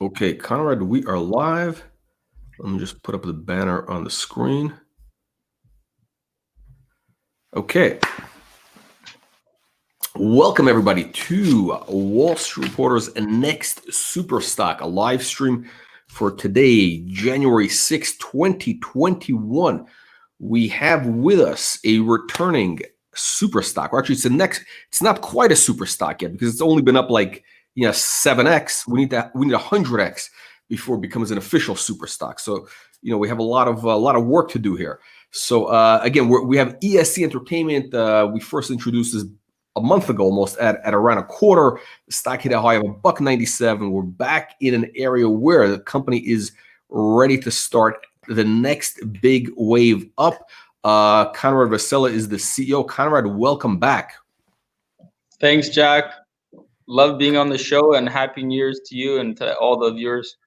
Okay, Conrad, we are live. Let me just put up the banner on the screen. Okay. Welcome, everybody, to Wall Street Reporter's Next Superstock, a live stream for today, January 6, 2021. We have with us a returning superstock. Or actually, it's not quite a superstock yet because it's only been up like 7x. We need 100x before it becomes an official superstock. So we have a lot of work to do here. So again, we have ESE Entertainment. We first introduced this a month ago, almost at around a quarter. The stock hit a high of $1.97. We're back in an area where the company is ready to start the next big wave up. Conrad Wasiela is the CEO. Conrad, welcome back. Thanks, Jack. Love being on the show, and Happy New Year's to you and to all the viewers.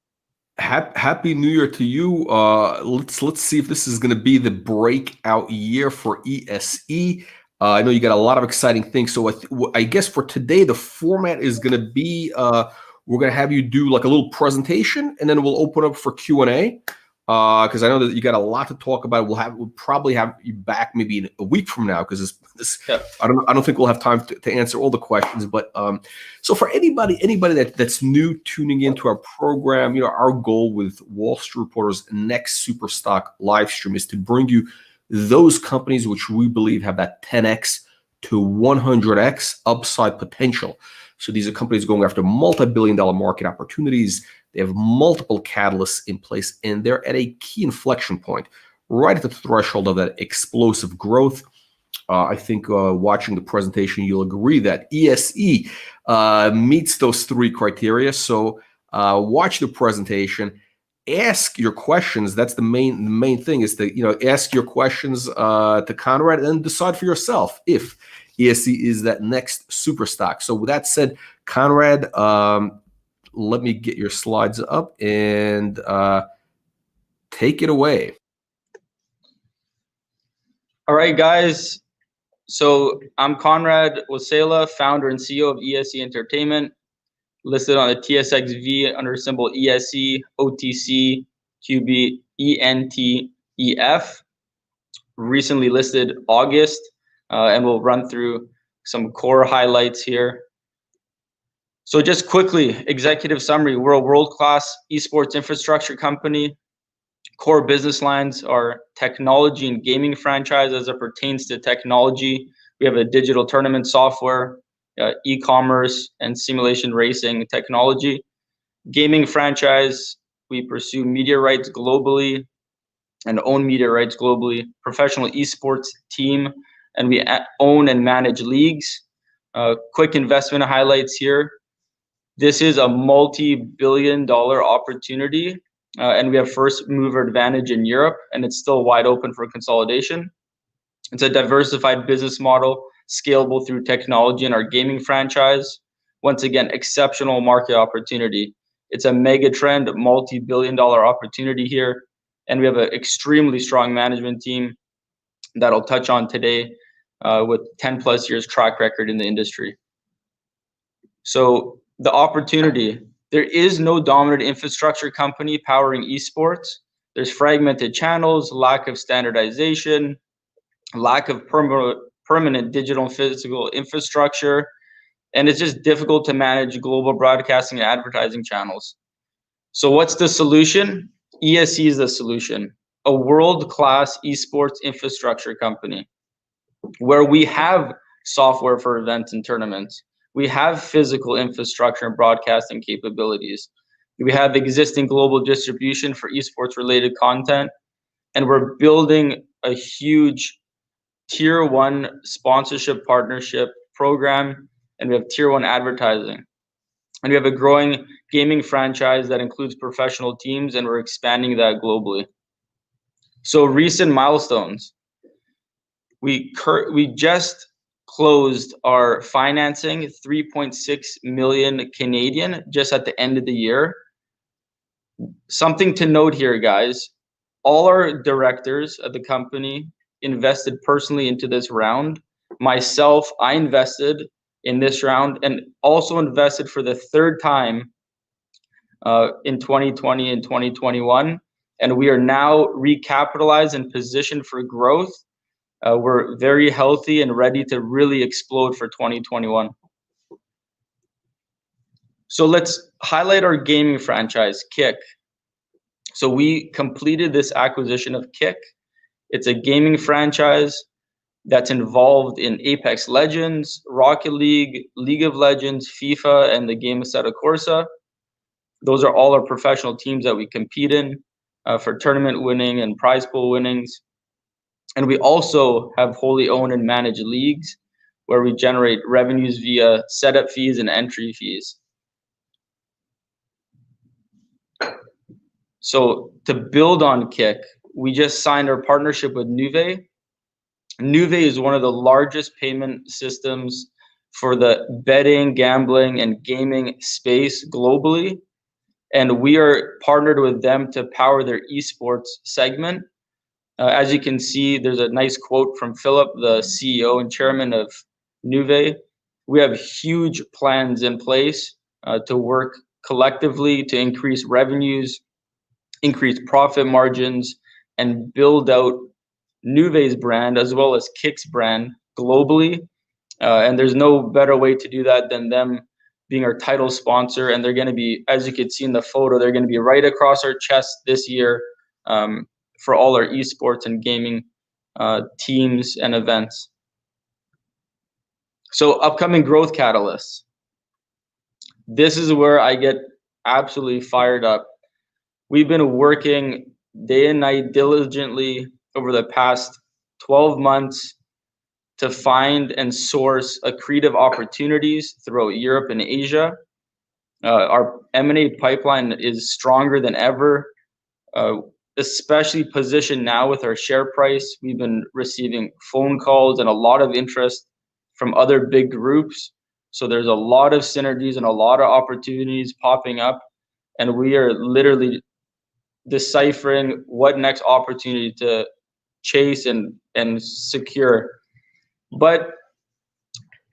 Happy New Year to you. Let's see if this is going to be the breakout year for ESE. I know you got a lot of exciting things. So I guess for today, the format is going to be we're going to have you do like a little presentation, and then we'll open up for Q&A. Because I know that you got a lot to talk about. We'll probably have you back maybe in a week from now, because I don't think we'll have time to answer all the questions. But so for anybody that's new tuning into our program, our goal with Wall Street Reporter's Next Superstock live stream is to bring you those companies which we believe have that 10x to 100x upside potential. So these are companies going after multi-billion-dollar market opportunities. They have multiple catalysts in place, and they're at a key inflection point, right at the threshold of that explosive growth. I think watching the presentation, you'll agree that ESE meets those three criteria. So watch the presentation, ask your questions. That's the main thing, is to ask your questions to Conrad, and decide for yourself if ESE is that next superstock. So with that said, Conrad, let me get your slides up and take it away. All right, guys. So I'm Conrad Wasiela, founder and CEO of ESE Entertainment, listed on the TSX.V under symbol ESE, OTC, QB, ENTEF. Recently listed August, and we'll run through some core highlights here. So just quickly, executive summary: we're a world-class esports infrastructure company. Core business lines are technology and gaming franchise as it pertains to technology. We have a digital tournament software, e-commerce, and simulation racing technology. Gaming franchise, we pursue media rights globally and own media rights globally. Professional esports team, and we own and manage leagues. Quick investment highlights here. This is a multi-billion-dollar opportunity, and we have first mover advantage in Europe, and it's still wide open for consolidation. It's a diversified business model, scalable through technology and our gaming franchise. Once again, exceptional market opportunity. It's a mega trend, multi-billion-dollar opportunity here, and we have an extremely strong management team that I'll touch on today with 10 plus years track record in the industry. So the opportunity: there is no dominant infrastructure company powering esports. There's fragmented channels, lack of standardization, lack of permanent digital and physical infrastructure, and it's just difficult to manage global broadcasting and advertising channels. So what's the solution? ESE is the solution. A world-class esports infrastructure company where we have software for events and tournaments. We have physical infrastructure and broadcasting capabilities. We have existing global distribution for esports related content, and we're building a huge tier 1 sponsorship partnership program, and we have tier 1 advertising. And we have a growing gaming franchise that includes professional teams, and we're expanding that globally. So recent milestones: we just closed our financing, 3.6 million Canadian, just at the end of the year. Something to note here, guys: all our directors of the company invested personally into this round. Myself, I invested in this round, and also invested for the third time in 2020 and 2021, and we are now recapitalized and positioned for growth. We're very healthy and ready to really explode for 2021. So let's highlight our gaming franchise, Kick. So we completed this acquisition of Kick. It's a gaming franchise that's involved in Apex Legends, Rocket League, League of Legends, FIFA, and the game Assetto Corsa. Those are all our professional teams that we compete in for tournament winning and prize pool winnings. And we also have wholly owned and managed leagues where we generate revenues via setup fees and entry fees. So to build on Kick, we just signed our partnership with Nouve. Nouve is one of the largest payment systems for the betting, gambling, and gaming space globally. And we are partnered with them to power their esports segment. As you can see, there's a nice quote from Philip, the CEO and chairman of Nouve. We have huge plans in place to work collectively to increase revenues, increase profit margins, and build out Nouve's brand as well as Kick's brand globally. And there's no better way to do that than them being our title sponsor. And they're going to be, as you can see in the photo, they're going to be right across our chest this year for all our esports and gaming teams and events. So upcoming growth catalysts. This is where I get absolutely fired up. We've been working day and night diligently over the past 12 months to find and source accretive opportunities throughout Europe and Asia. Our M&A pipeline is stronger than ever, especially positioned now with our share price. We've been receiving phone calls and a lot of interest from other big groups. So there's a lot of synergies and a lot of opportunities popping up, and we are literally deciphering what next opportunity to chase and secure. But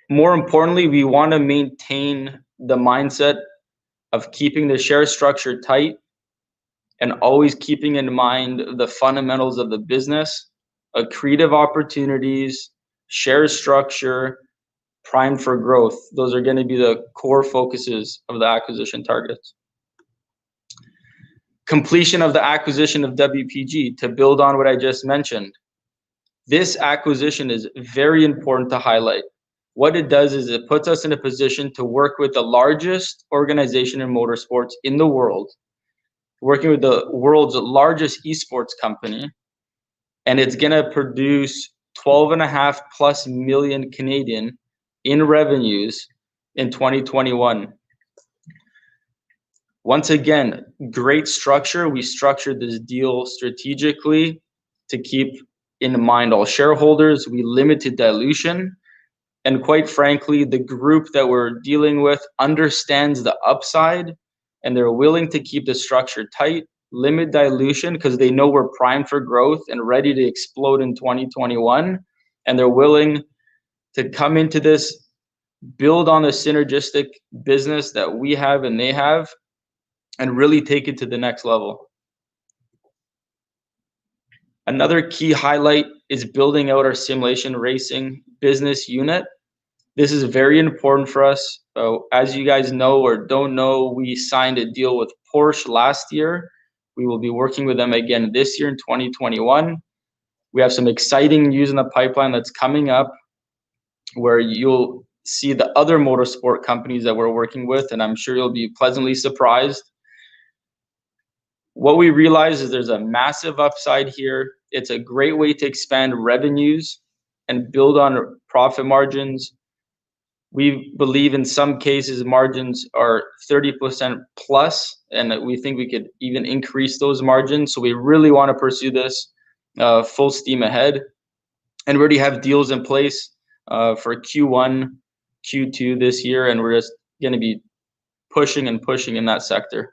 more importantly, we want to maintain the mindset of keeping the share structure tight and always keeping in mind the fundamentals of the business, accretive opportunities, share structure, primed for growth. Those are going to be the core focuses of the acquisition targets. Completion of the acquisition of WPG, to build on what I just mentioned. This acquisition is very important to highlight. What it does is it puts us in a position to work with the largest organization in motorsports in the world, working with the world's largest esports company, and it's going to produce 12.5+ million Canadian in revenues in 2021. Once again, great structure. We structured this deal strategically to keep in mind all shareholders. We limited dilution. And quite frankly, the group that we're dealing with understands the upside, and they're willing to keep the structure tight, limit dilution, because they know we're primed for growth and ready to explode in 2021. And they're willing to come into this, build on the synergistic business that we have and they have, and really take it to the next level. Another key highlight is building out our simulation racing business unit. This is very important for us. As you guys know or don't know, we signed a deal with Porsche last year. We will be working with them again this year in 2021. We have some exciting news in the pipeline that's coming up where you'll see the other motorsport companies that we're working with, and I'm sure you'll be pleasantly surprised. What we realize is there's a massive upside here. It's a great way to expand revenues and build on profit margins. We believe in some cases margins are 30% plus, and we think we could even increase those margins. So we really want to pursue this full steam ahead. And we already have deals in place for Q1, Q2 this year, and we're just going to be pushing and pushing in that sector.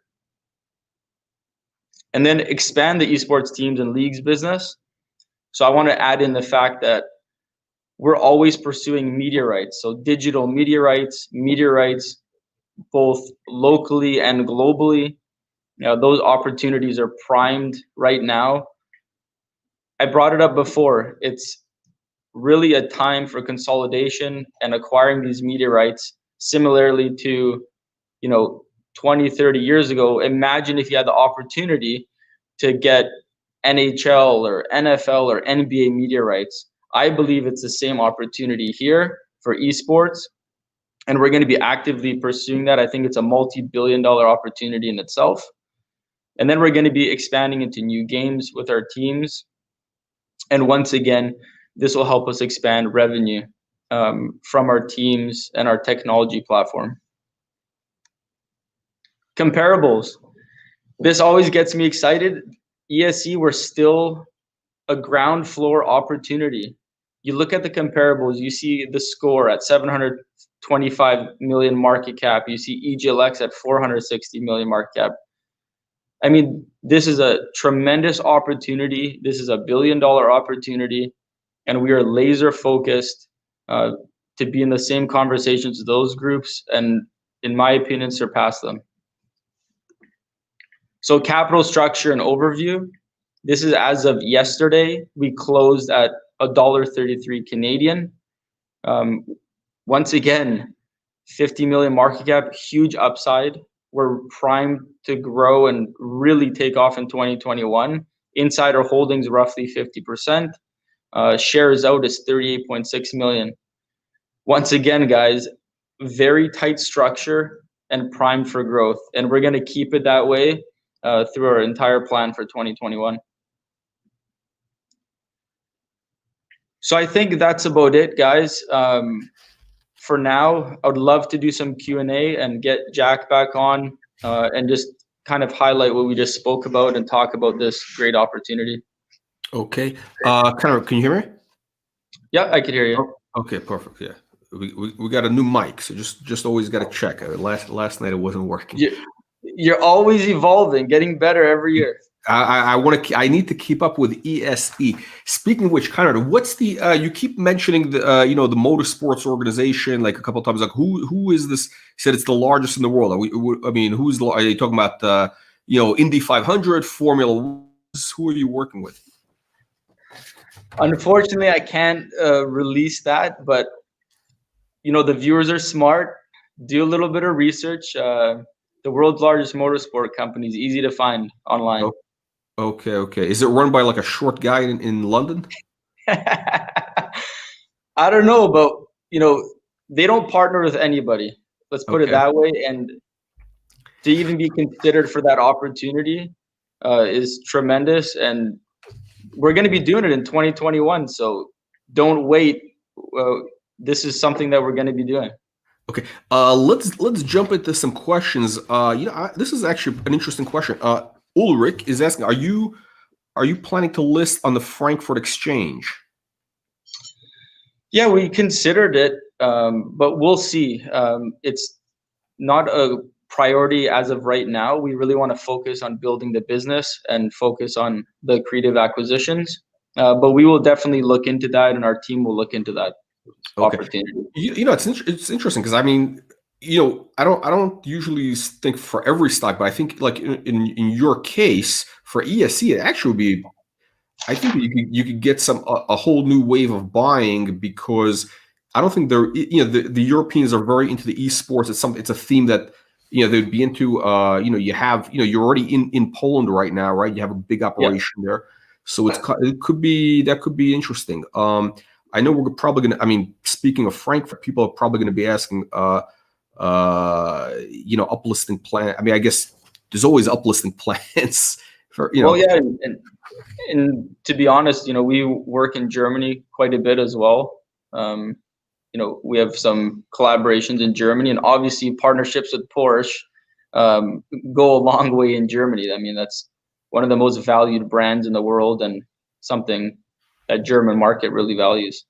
And then expand the esports teams and leagues business. So I want to add in the fact that we're always pursuing media rights. So digital media rights, both locally and globally. Those opportunities are primed right now. I brought it up before. It's really a time for consolidation and acquiring these media rights, similarly to 20, 30 years ago. Imagine if you had the opportunity to get NHL or NFL or NBA media rights. I believe it's the same opportunity here for esports, and we're going to be actively pursuing that. I think it's a multi-billion-dollar opportunity in itself. And then we're going to be expanding into new games with our teams. And once again, this will help us expand revenue from our teams and our technology platform. Comparables. This always gets me excited. ESE, we're still a ground floor opportunity. You look at the comparables, you see the score at 725 million market cap. You see EGLX at 460 million market cap. I mean, this is a tremendous opportunity. This is $1 billion opportunity, and we are laser focused to be in the same conversations with those groups, and in my opinion, surpass them. So capital structure and overview. This is as of yesterday. We closed at $1.33 Canadian. Once again, 50 million market cap, huge upside. We're primed to grow and really take off in 2021. Insider holdings roughly 50%. Shares out is 38.6 million. Once again, guys, very tight structure and primed for growth. And we're going to keep it that way through our entire plan for 2021. So I think that's about it, guys. For now, I would love to do some Q&A and get Jack back on and just kind of highlight what we just spoke about and talk about this great opportunity. Okay. Conrad, can you hear me? Yeah, I can hear you. Oh, okay, perfect. Yeah, we got a new mic, so just always got to check. Last night it wasn't working. You're always evolving, getting better every year. I need to keep up with ESE. Speaking of which, Conrad, what's the you keep mentioning the the motorsports organization like a couple of times. Like who is this? You said it's the largest in the world. Are you talking about Indy 500, Formula 1? Who are you working with? Unfortunately, I can't release that, but the viewers are smart. Do a little bit of research. The world's largest motorsport company is easy to find online. Okay. Is it run by like a short guy in London? I don't know, but they don't partner with anybody. Let's put it that way. And to even be considered for that opportunity is tremendous. And we're going to be doing it in 2021. So don't wait. This is something that we're going to be doing. Okay, let's jump into some questions. This is actually an interesting question. Ulrich is asking, are you planning to list on the Frankfurt Exchange? Yeah, we considered it, but we'll see. It's not a priority as of right now. We really want to focus on building the business and focus on the creative acquisitions. But we will definitely look into that, and our team will look into that. Okay. Opportunity. It's interesting because I mean, I don't usually think for every stock, but I think like in your case for ESE, it actually would be. I think you could get a whole new wave of buying because I don't think they're the Europeans are very into the esports. It's a theme that they'd be into. You're already in Poland right now, right? You have a big operation there, so that could be interesting. I know we're probably going to, I mean, speaking of Frankfurt, people are probably going to be asking, uplisting plan. I mean, I guess there's always uplisting plans for, Well, yeah. And to be honest, we work in Germany quite a bit as well. We have some collaborations in Germany, and obviously partnerships with Porsche go a long way in Germany. I mean, that's one of the most valued brands in the world and something that German market really values.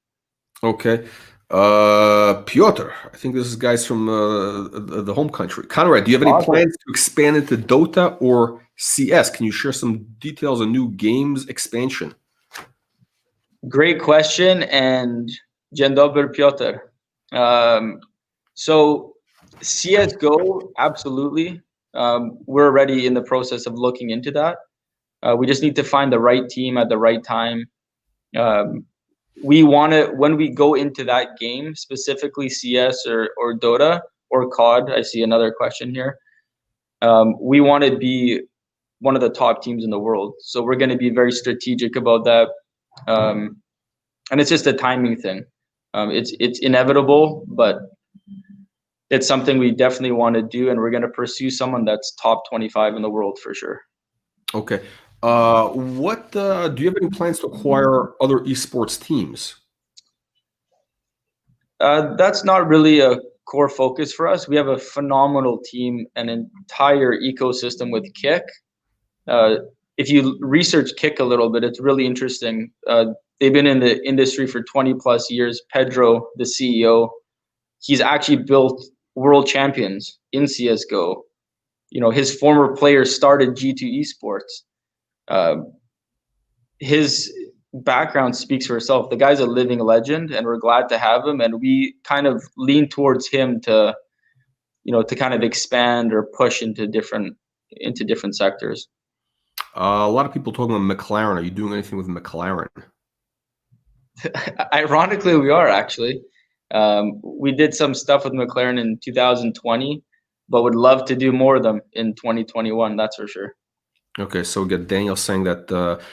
Okay. Piotr, I think this is guys from the home country. Conrad, do you have any plans to expand into Dota or CS? Can you share some details on new games expansion? Great question, and dzień dobry, Piotr. So CSGO, absolutely. We're already in the process of looking into that. We just need to find the right team at the right time. We want to, when we go into that game, specifically CS or Dota or COD, I see another question here. We want to be one of the top teams in the world. So we're going to be very strategic about that. And it's just a timing thing. It's inevitable, but it's something we definitely want to do, and we're going to pursue someone that's top 25 in the world for sure. Okay. What do you have any plans to acquire other esports teams? That's not really a core focus for us. We have a phenomenal team, an entire ecosystem with Kick. If you research Kick a little bit, it's really interesting. They've been in the industry for 20 plus years. Pedro, the CEO, he's actually built world champions in CSGO. You know, his former players started G2 Esports. His background speaks for itself. The guy's a living legend, and we're glad to have him. And we kind of lean towards him to, you know, to kind of expand or push into different sectors. A lot of people talking about McLaren. Are you doing anything with McLaren? Ironically, we are actually. We did some stuff with McLaren in 2020, but would love to do more of them in 2021. That's for sure. Okay, so we got Daniel saying that.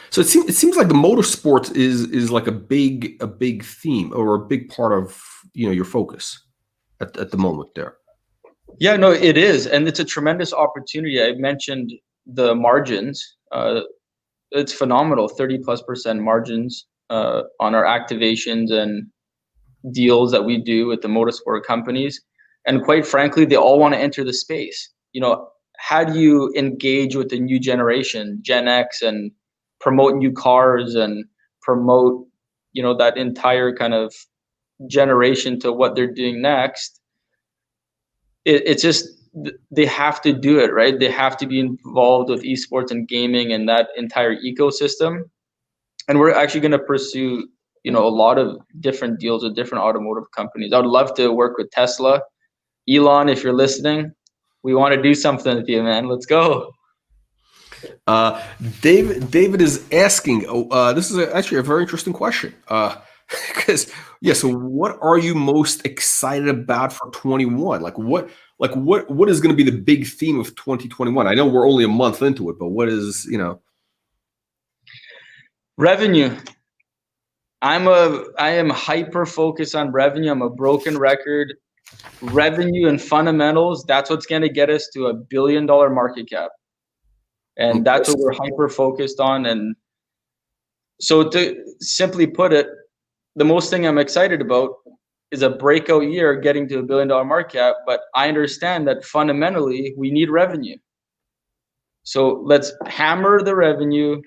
So it seems like the motorsports is like a big theme or a big part of, you know, your focus at the moment there. Yeah, no, it is, and it's a tremendous opportunity. I mentioned the margins. It's phenomenal, 30+% margins on our activations and deals that we do with the motorsport companies. And quite frankly, they all want to enter the space. You know, how do you engage with the new generation, Gen X, and promote new cars and promote, you know, that entire kind of generation to what they're doing next? It's just, they have to do it, right? They have to be involved with esports and gaming and that entire ecosystem. And we're actually going to pursue, you know, a lot of different deals with different automotive companies. I would love to work with Tesla. Elon, if you're listening, we want to do something with you, man. Let's go. David is asking, this is actually a very interesting question. Because yeah, so what are you most excited about for 21? Like what is going to be the big theme of 2021? I know we're only a month into it, but what is, you know? Revenue. I am hyper focused on revenue. I'm a broken record. Revenue and fundamentals, that's what's going to get us to $1 billion market cap. And that's what we're hyper focused on. And so to simply put it, the most thing I'm excited about is a breakout year getting to $1 billion market cap, but I understand that fundamentally we need revenue. So let's hammer the revenue.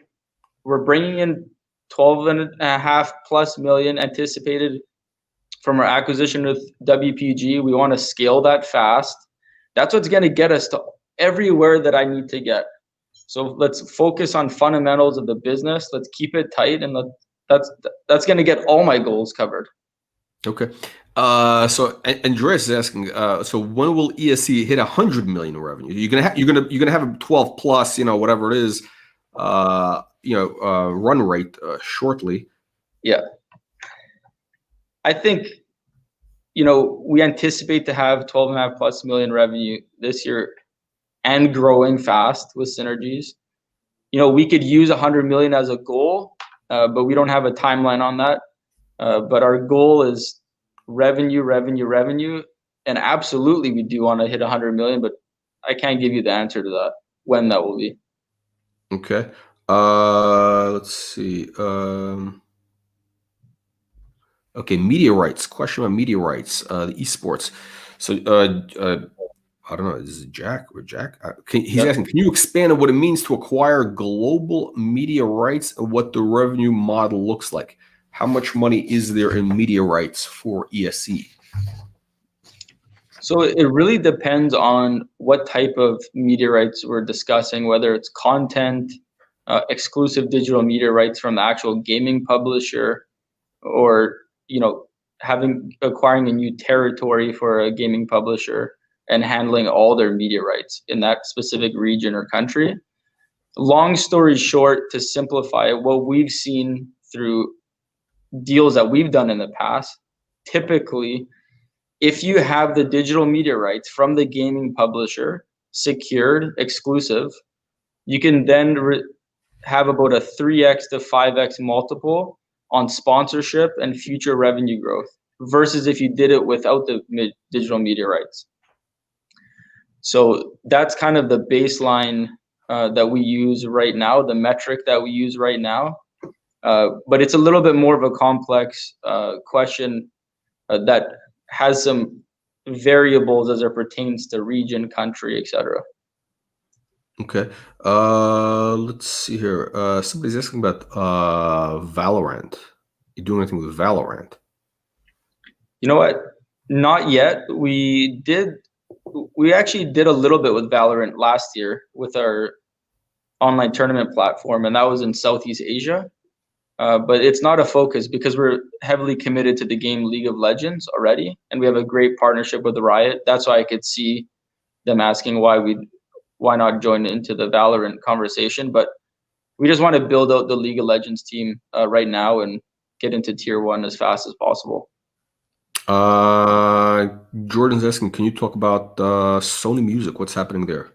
We're bringing in 12.5+ million anticipated from our acquisition with WPG. We want to scale that fast. That's what's going to get us to everywhere that I need to get. So let's focus on fundamentals of the business. Let's keep it tight, and that's going to get all my goals covered. Okay. So Andreas is asking, so when will ESE hit 100 million in revenue? You're gonna have a 12 plus, you know, whatever it is, run rate shortly. Yeah. I think, you know, we anticipate to have 12.5+ million revenue this year and growing fast with synergies. You know, we could use 100 million as a goal, but we don't have a timeline on that. But our goal is revenue, and absolutely we do want to hit 100 million, but I can't give you the answer to that, when that will be. Okay. Let's see. Okay, media rights. Question about media rights, the esports. So I don't know, is it Jack or Jack? He's asking, can you expand on what it means to acquire global media rights and what the revenue model looks like? How much money is there in media rights for ESE? So it really depends on what type of media rights we're discussing, whether it's content, exclusive digital media rights from the actual gaming publisher, or, you know, acquiring a new territory for a gaming publisher. and handling all their media rights in that specific region or country. Long story short, to simplify it, what we've seen through deals that we've done in the past, typically, if you have the digital media rights from the gaming publisher secured, exclusive, you can then have about a 3x to 5x multiple on sponsorship and future revenue growth versus if you did it without the digital media rights. So that's kind of the baseline that we use right now, the metric that we use right now. But it's a little bit more of a complex question that has some variables as it pertains to region, country, etc. Okay. Let's see here. Somebody's asking about Valorant. You doing anything with Valorant? You know what? Not yet. We actually did a little bit with Valorant last year with our online tournament platform, and that was in Southeast Asia. But it's not a focus because we're heavily committed to the game League of Legends already, and we have a great partnership with Riot. That's why I could see them asking why not join into the Valorant conversation. But we just want to build out the League of Legends team right now and get into tier 1 as fast as possible. Jordan's asking, can you talk about Sony Music? What's happening there?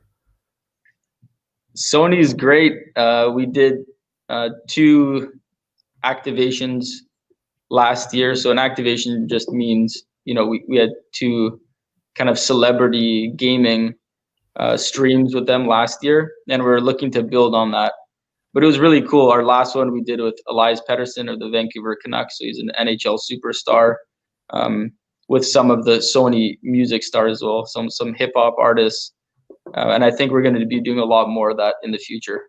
Sony's great. We did 2 activations last year. So an activation just means, we had 2 kind of celebrity gaming streams with them last year, and we're looking to build on that. But it was really cool. Our last one we did with Elias Pettersson of the Vancouver Canucks. So he's an NHL superstar, with some of the Sony music stars as well, some hip hop artists. And I think we're going to be doing a lot more of that in the future.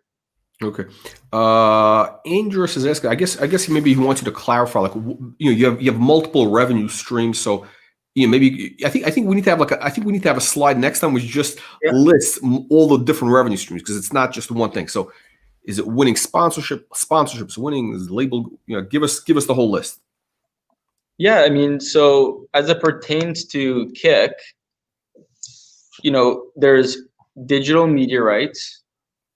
Okay. Andrews is asking, I guess maybe he wants you to clarify, like, you have multiple revenue streams. So, maybe I think we need to have a slide next time which just lists all the different revenue streams, because it's not just one thing. So is it winning sponsorships winning, is label, give us the whole list. Yeah, I mean, so as it pertains to Kick, there's digital media rights,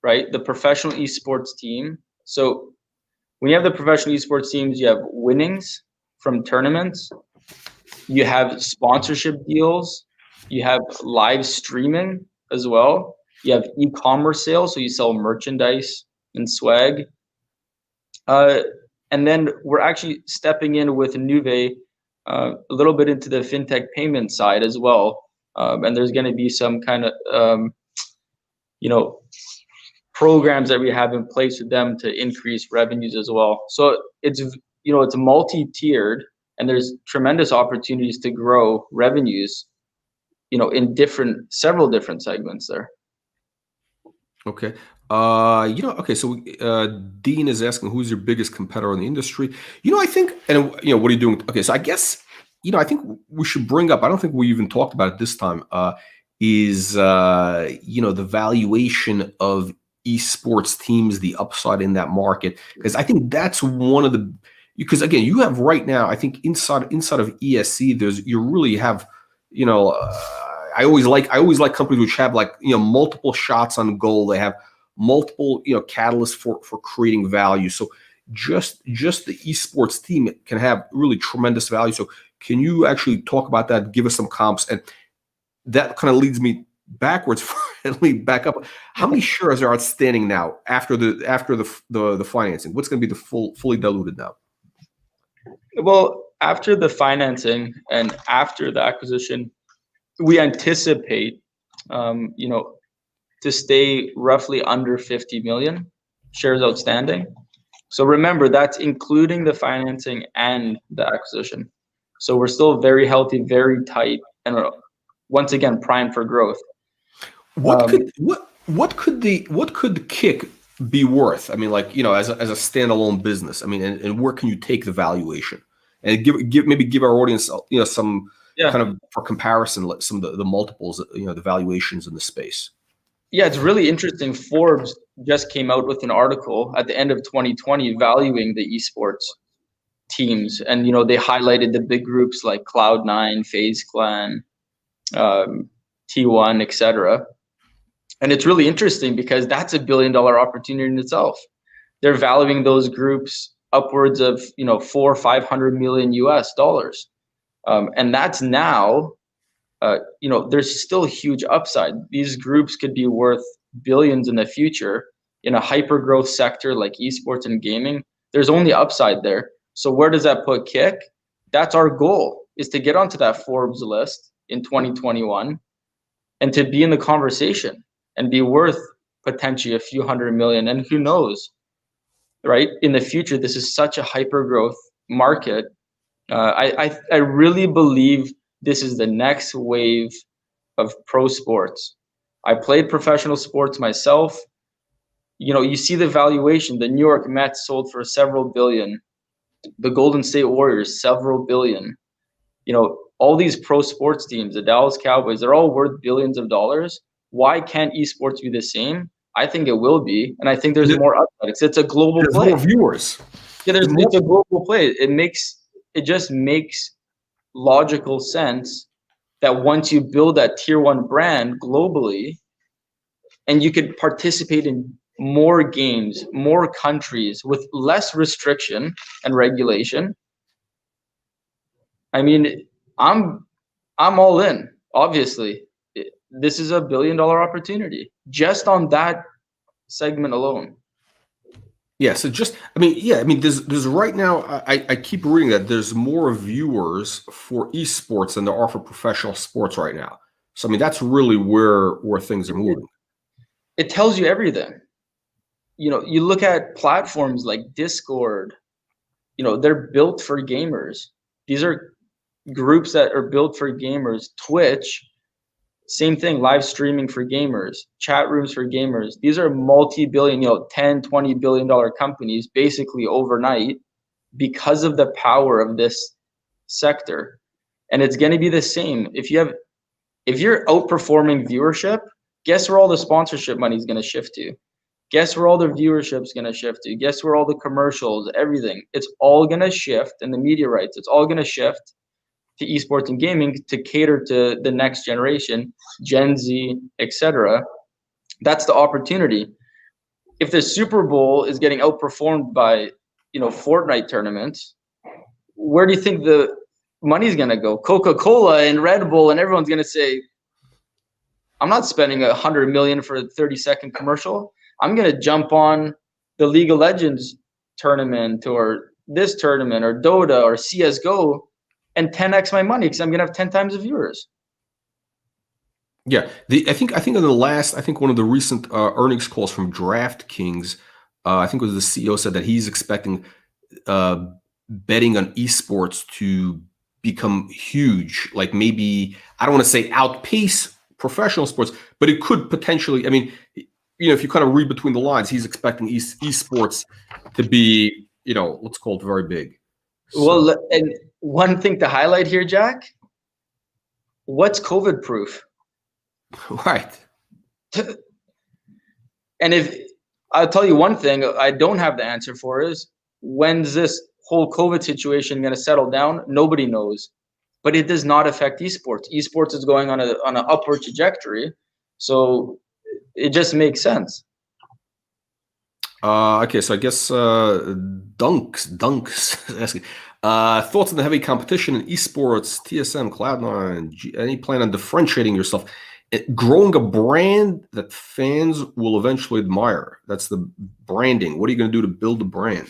right? The professional esports team. So when you have the professional esports teams, you have winnings from tournaments, you have sponsorship deals, you have live streaming as well, you have e-commerce sales, so you sell merchandise and swag. And then we're actually stepping in with Nouve a little bit into the fintech payment side as well. And there's going to be some kind of, programs that we have in place with them to increase revenues as well. So it's multi-tiered, and there's tremendous opportunities to grow revenues, in several different segments there. Okay. Okay. So Dean is asking, who's your biggest competitor in the industry? I think, and what are you doing? Okay. So I guess, I think we should bring up, I don't think we even talked about it this time, is, the valuation of esports teams, the upside in that market. Because I think that's one of the, because again, you have right now, I think inside of ESE, you really have, I always like companies which have multiple shots on goal. They have multiple catalysts for creating value. So just the esports team can have really tremendous value. So can you actually talk about that? Give us some comps, and that kind of leads me backwards. Back up. How many shares are outstanding now after the financing? What's going to be the fully diluted now? Well, after the financing and after the acquisition, we anticipate, to stay roughly under 50 million shares outstanding. So remember, that's including the financing and the acquisition. So we're still very healthy, very tight, and once again primed for growth. What could the Kick be worth? I mean, as a standalone business. I mean, and where can you take the valuation? And give our audience some kind of, for comparison, some of the multiples, the valuations in the space. Yeah, it's really interesting. Forbes just came out with an article at the end of 2020 valuing the esports teams, and they highlighted the big groups like Cloud9, FaZe Clan, T1, etc. And it's really interesting because that's $1 billion opportunity in itself. They're valuing those groups upwards of 400 or 500 million US dollars, and that's now. There's still huge upside. These groups could be worth billions in the future in a hyper growth sector like esports and gaming. There's only upside there. So where does that put Kick? That's our goal, is to get onto that Forbes list in 2021 and to be in the conversation and be worth potentially a few hundred million. And who knows, right? In the future, this is such a hyper growth market. I really believe this is the next wave of pro sports. I played professional sports myself. You see the valuation. The New York Mets sold for several billion. The Golden State Warriors, several billion. All these pro sports teams, the Dallas Cowboys, they're all worth billions of dollars. Why can't esports be the same? I think it will be, and I think there's more upside. It's a global play. There's more viewers. Yeah, it's a global play. It just makes logical sense that once you build that tier 1 brand globally and you could participate in more games, more countries with less restriction and regulation, I mean, I'm all in. Obviously, this is $1 billion opportunity just on that segment alone. Yeah, so there's right now, I keep reading that there's more viewers for esports than there are for professional sports right now. So, that's really where things are moving. It tells you everything. You look at platforms like Discord, they're built for gamers. These are groups that are built for gamers. Twitch, same thing, live streaming for gamers, chat rooms for gamers. These are multi-billion, $10, $20 billion companies basically overnight because of the power of this sector. And it's going to be the same. If you're outperforming viewership, guess where all the sponsorship money is going to shift to? Guess where all the viewership is going to shift to? Guess where all the commercials, everything, it's all going to shift, and the media rights, it's all going to shift to esports and gaming to cater to the next generation, Gen Z, etc. That's the opportunity. If the Super Bowl is getting outperformed by, Fortnite tournaments, where do you think the money's going to go? Coca-Cola and Red Bull and everyone's going to say, I'm not spending $100 million for a 30-second commercial. I'm going to jump on the League of Legends tournament or this tournament or Dota or CSGO and 10x my money because I'm going to have 10 times the viewers. Yeah, I think in the last, one of the recent earnings calls from DraftKings, I think it was the CEO said that he's expecting betting on esports to become huge. Like maybe, I don't want to say outpace professional sports, but it could potentially. If you kind of read between the lines, he's expecting esports to be, let's call it very big. So. Well, and one thing to highlight here, Jack, what's COVID proof? Right. And if I'll tell you one thing I don't have the answer for is, when's this whole COVID situation going to settle down? Nobody knows, but it does not affect esports. Esports is going on an upward trajectory. So it just makes sense. Okay, so I guess Dunks asking thoughts on the heavy competition in esports, TSM, Cloud9. Any plan on differentiating yourself, growing a brand that fans will eventually admire? That's the branding. What are you going to do to build a brand?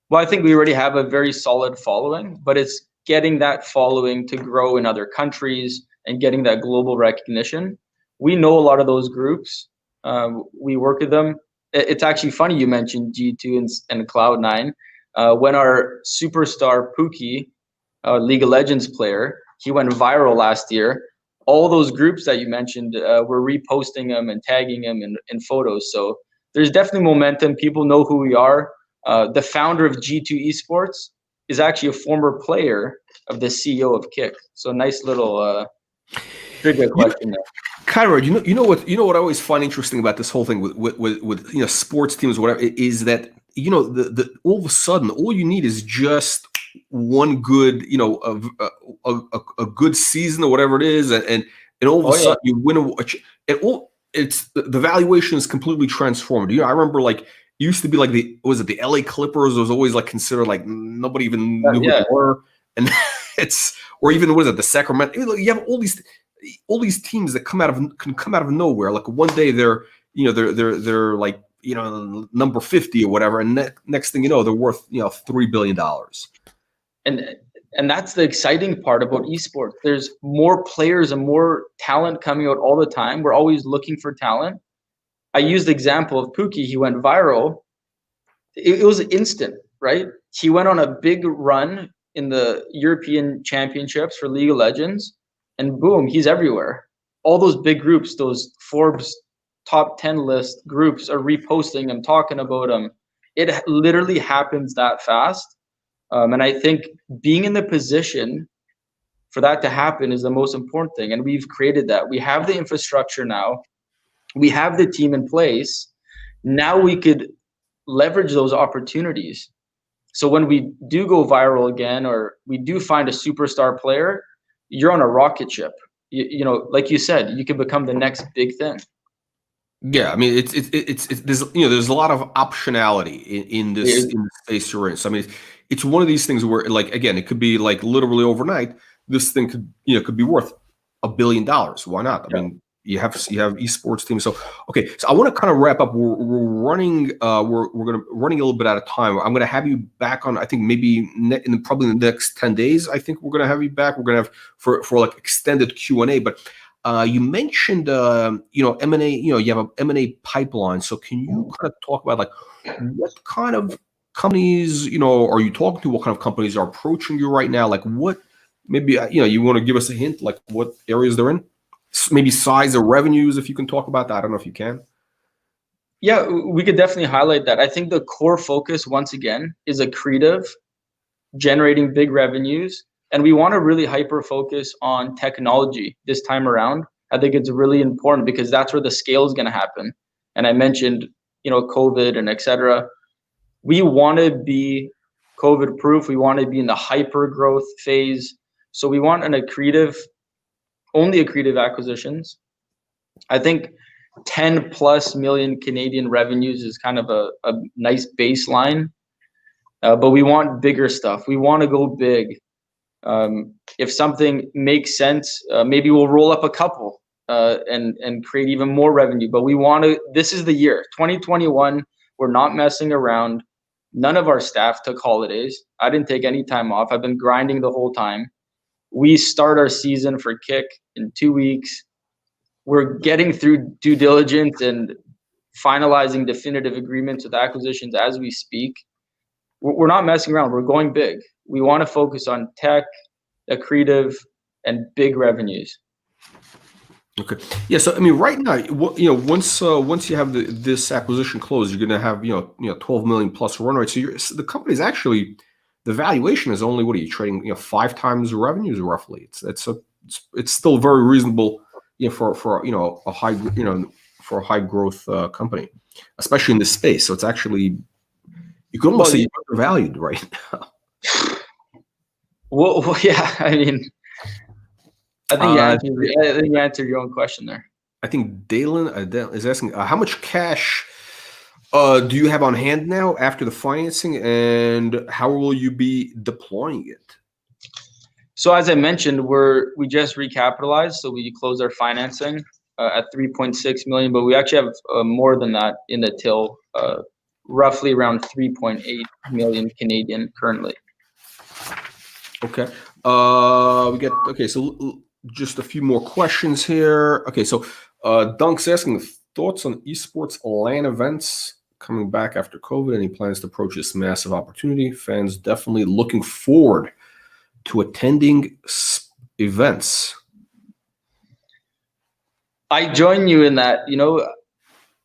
Well, I think we already have a very solid following, but it's getting that following to grow in other countries and getting that global recognition. We know a lot of those groups. We work with them. It's actually funny you mentioned G2 and Cloud9. When our superstar Pookie, League of Legends player, he went viral last year. All those groups that you mentioned were reposting him and tagging him in photos. So there's definitely momentum. People know who we are. The founder of G2 Esports is actually a former player of the CEO of Kick. So nice little trivia question there. Conrad, you know what I always find interesting about this whole thing with sports teams or whatever is that the all of a sudden all you need is just one good a good season or whatever it is, and and all of a Oh yeah. sudden you win it's the valuation is completely transformed. I remember like it used to be like the LA Clippers was always like considered like nobody even knew who Yeah. they were, and or even the Sacramento. You have all these teams that can come out of nowhere. Like one day they're like number 50 or whatever, and next thing you know they're worth $3 billion. And that's the exciting part about esports. There's more players and more talent coming out all the time. We're always looking for talent. I used the example of Pookie. He went viral. It was instant, right? He went on a big run in the European Championships for League of Legends, and boom, he's everywhere. All those big groups, those Forbes top 10 list groups are reposting him, talking about him. It literally happens that fast. And I think being in the position for that to happen is the most important thing. And we've created that. We have the infrastructure now. We have the team in place. Now we could leverage those opportunities. So when we do go viral again, or we do find a superstar player, you're on a rocket ship. Like you said, you can become the next big thing. Yeah, I mean it's there's a lot of optionality in this space you're in. So I mean it's one of these things where like again it could be like literally overnight this thing could be worth $1 billion. Why not? I mean you have esports teams. So okay, so I want to kind of wrap up. We're running running a little bit out of time. I'm gonna have you back on I think maybe probably in the next 10 days. I think we're gonna have you back. We're gonna have for like extended Q&A, but you mentioned, M&A, you have an M&A pipeline. So can you kind of talk about like what kind of companies, are you talking to? What kind of companies are approaching you right now? Like what, maybe, you want to give us a hint, like what areas they're in? Maybe size of revenues, if you can talk about that. I don't know if you can. Yeah, we could definitely highlight that. I think the core focus, once again, is accretive, generating big revenues. And we want to really hyper focus on technology this time around. I think it's really important because that's where the scale is going to happen. And I mentioned, COVID and et cetera. We want to be COVID proof. We want to be in the hyper growth phase. So we want only accretive acquisitions. I think 10 plus million Canadian revenues is kind of a nice baseline. But we want bigger stuff. We want to go big. If something makes sense, maybe we'll roll up a couple and create even more revenue. But we want to. This is the year, 2021. We're not messing around. None of our staff took holidays. I didn't take any time off. I've been grinding the whole time. We start our season for Kick in 2 weeks. We're getting through due diligence and finalizing definitive agreements with acquisitions as we speak. We're not messing around. We're going big. We want to focus on tech, accretive, and big revenues. Okay. Yeah. So I mean, right now, once you have this acquisition closed, you're going to have 12 million plus run rate. So the company's actually the valuation is only what are you trading 5 times revenues roughly. It's still very reasonable for a high for a high growth company, especially in this space. So it's actually you could almost say you're undervalued right now. Well, yeah. I mean, I think you answered your own question there. I think Dalen is asking how much cash do you have on hand now after the financing, and how will you be deploying it? So as I mentioned, we just recapitalized, so we closed our financing at 3.6 million, but we actually have more than that in the till, roughly around 3.8 million Canadian currently. Okay. So just a few more questions here. Okay, so Dunk's asking thoughts on esports LAN events coming back after COVID. Any plans to approach this massive opportunity? Fans definitely looking forward to attending events. I join you in that.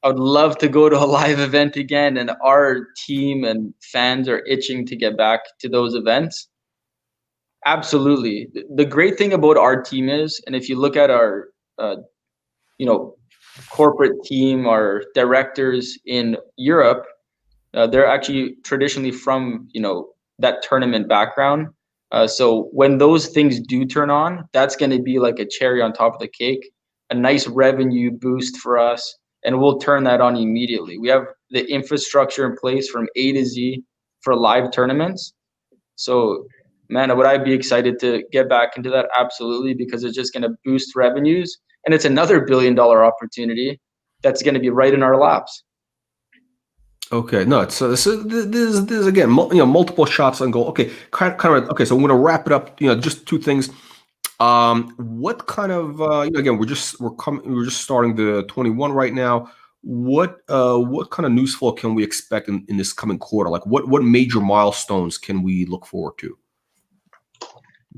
I would love to go to a live event again, and our team and fans are itching to get back to those events. Absolutely. The great thing about our team is, and if you look at our, corporate team, our directors in Europe, they're actually traditionally from, that tournament background. So when those things do turn on, that's going to be like a cherry on top of the cake. a nice revenue boost for us, and we'll turn that on immediately. We have the infrastructure in place from A to Z for live tournaments. So, man, would I be excited to get back into that? Absolutely, because it's just going to boost revenues, and it's another $1 billion opportunity that's going to be right in our laps. Okay, no, it's this is again, multiple shots on goal. Okay, kind of. Okay, so I'm gonna wrap it up. Just two things. What kind of again, we're just starting the 21 right now. What kind of news flow can we expect in this coming quarter? Like what major milestones can we look forward to?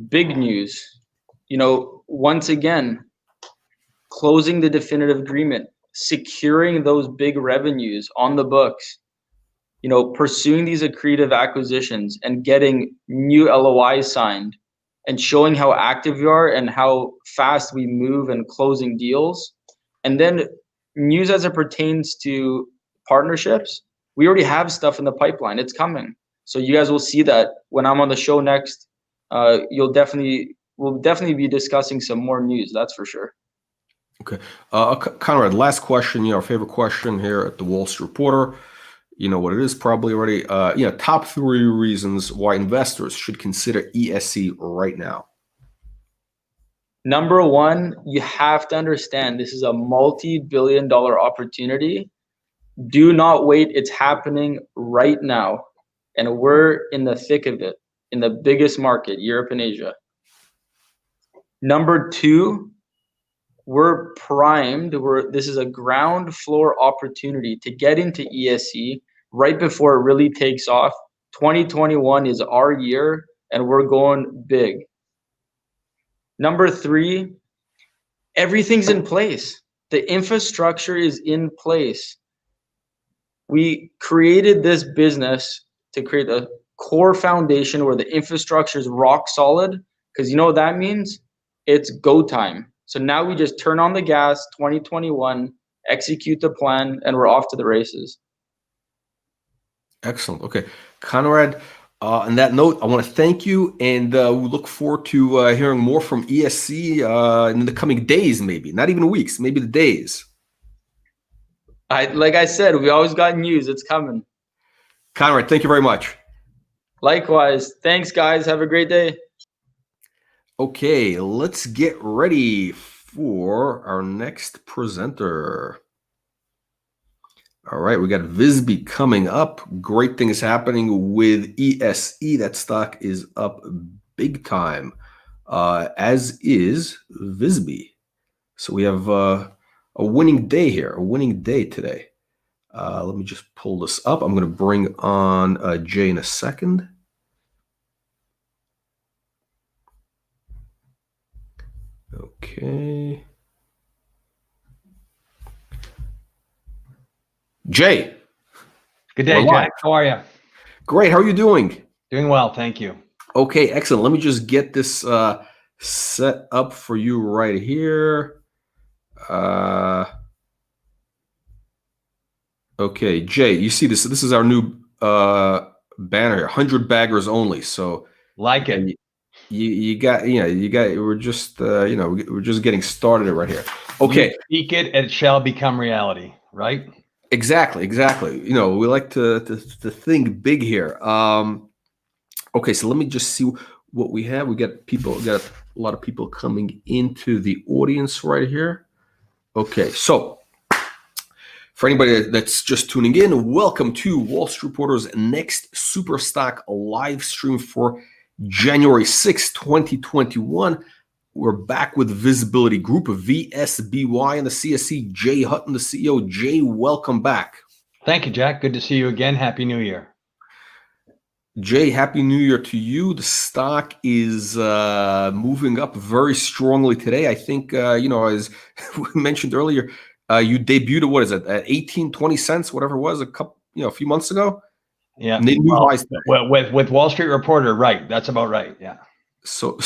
Big news. Once again, closing the definitive agreement, securing those big revenues on the books, pursuing these accretive acquisitions and getting new LOIs signed and showing how active we are and how fast we move and closing deals. And then news as it pertains to partnerships, we already have stuff in the pipeline. It's coming. So you guys will see that when I'm on the show next. We'll definitely be discussing some more news. That's for sure. Okay. Conrad, last question, our favorite question here at the Wall Street Reporter. You know what it is probably already. Top 3 reasons why investors should consider ESE right now. Number 1, you have to understand this is a multi-billion-dollar opportunity. Do not wait. It's happening right now. And we're in the thick of it, in the biggest market, Europe and Asia. Number 2, we're primed. This is a ground floor opportunity to get into ESE right before it really takes off. 2021 is our year, and we're going big. Number 3, everything's in place. The infrastructure is in place. We created this business to create a core foundation where the infrastructure is rock solid, because you know what that means? It's go time. So now we just turn on the gas, 2021, execute the plan, and we're off to the races. Excellent. Okay. Conrad, on that note, I want to thank you, and we look forward to hearing more from ESE in the coming days, maybe. Not even weeks, maybe the days. Like I said, we always got news. It's coming. Conrad, thank you very much. Likewise. Thanks, guys. Have a great day. Okay, let's get ready for our next presenter. All right, we got VSBY coming up. Great things happening with ESE. That stock is up big time, as is VSBY. So we have a winning day here, a winning day today. Let me just pull this up. I'm going to bring on Jay in a second. Okay. Jay. Good day, Jack. How are you? Great. How are you doing? Doing well, thank you. Okay, excellent. Let me just get this set up for you right here. Okay, Jay, you see this? This is our new banner here, 100 baggers only. So like it. You got, we're just, we're just getting started right here. Okay. You speak it shall become reality, right? Exactly. We like to think big here. Okay, so let me just see what we have. We got a lot of people coming into the audience right here. Okay, so for anybody that's just tuning in, welcome to Wall Street Reporter's next Super Stock live stream for January 6, 2021. We're back with VSBLTY Groupe, VSBY, and the CSE. Jay Hutton, the CEO. Jay, welcome back. Thank you, Jack. Good to see you again. Happy New Year. Jay, Happy New Year to you. The stock is moving up very strongly today. I think, as we mentioned earlier, you debuted, what is it, at 18, 20 cents, whatever it was, a few months ago? Yeah. Well, with Wall Street Reporter, right. That's about right. Yeah. So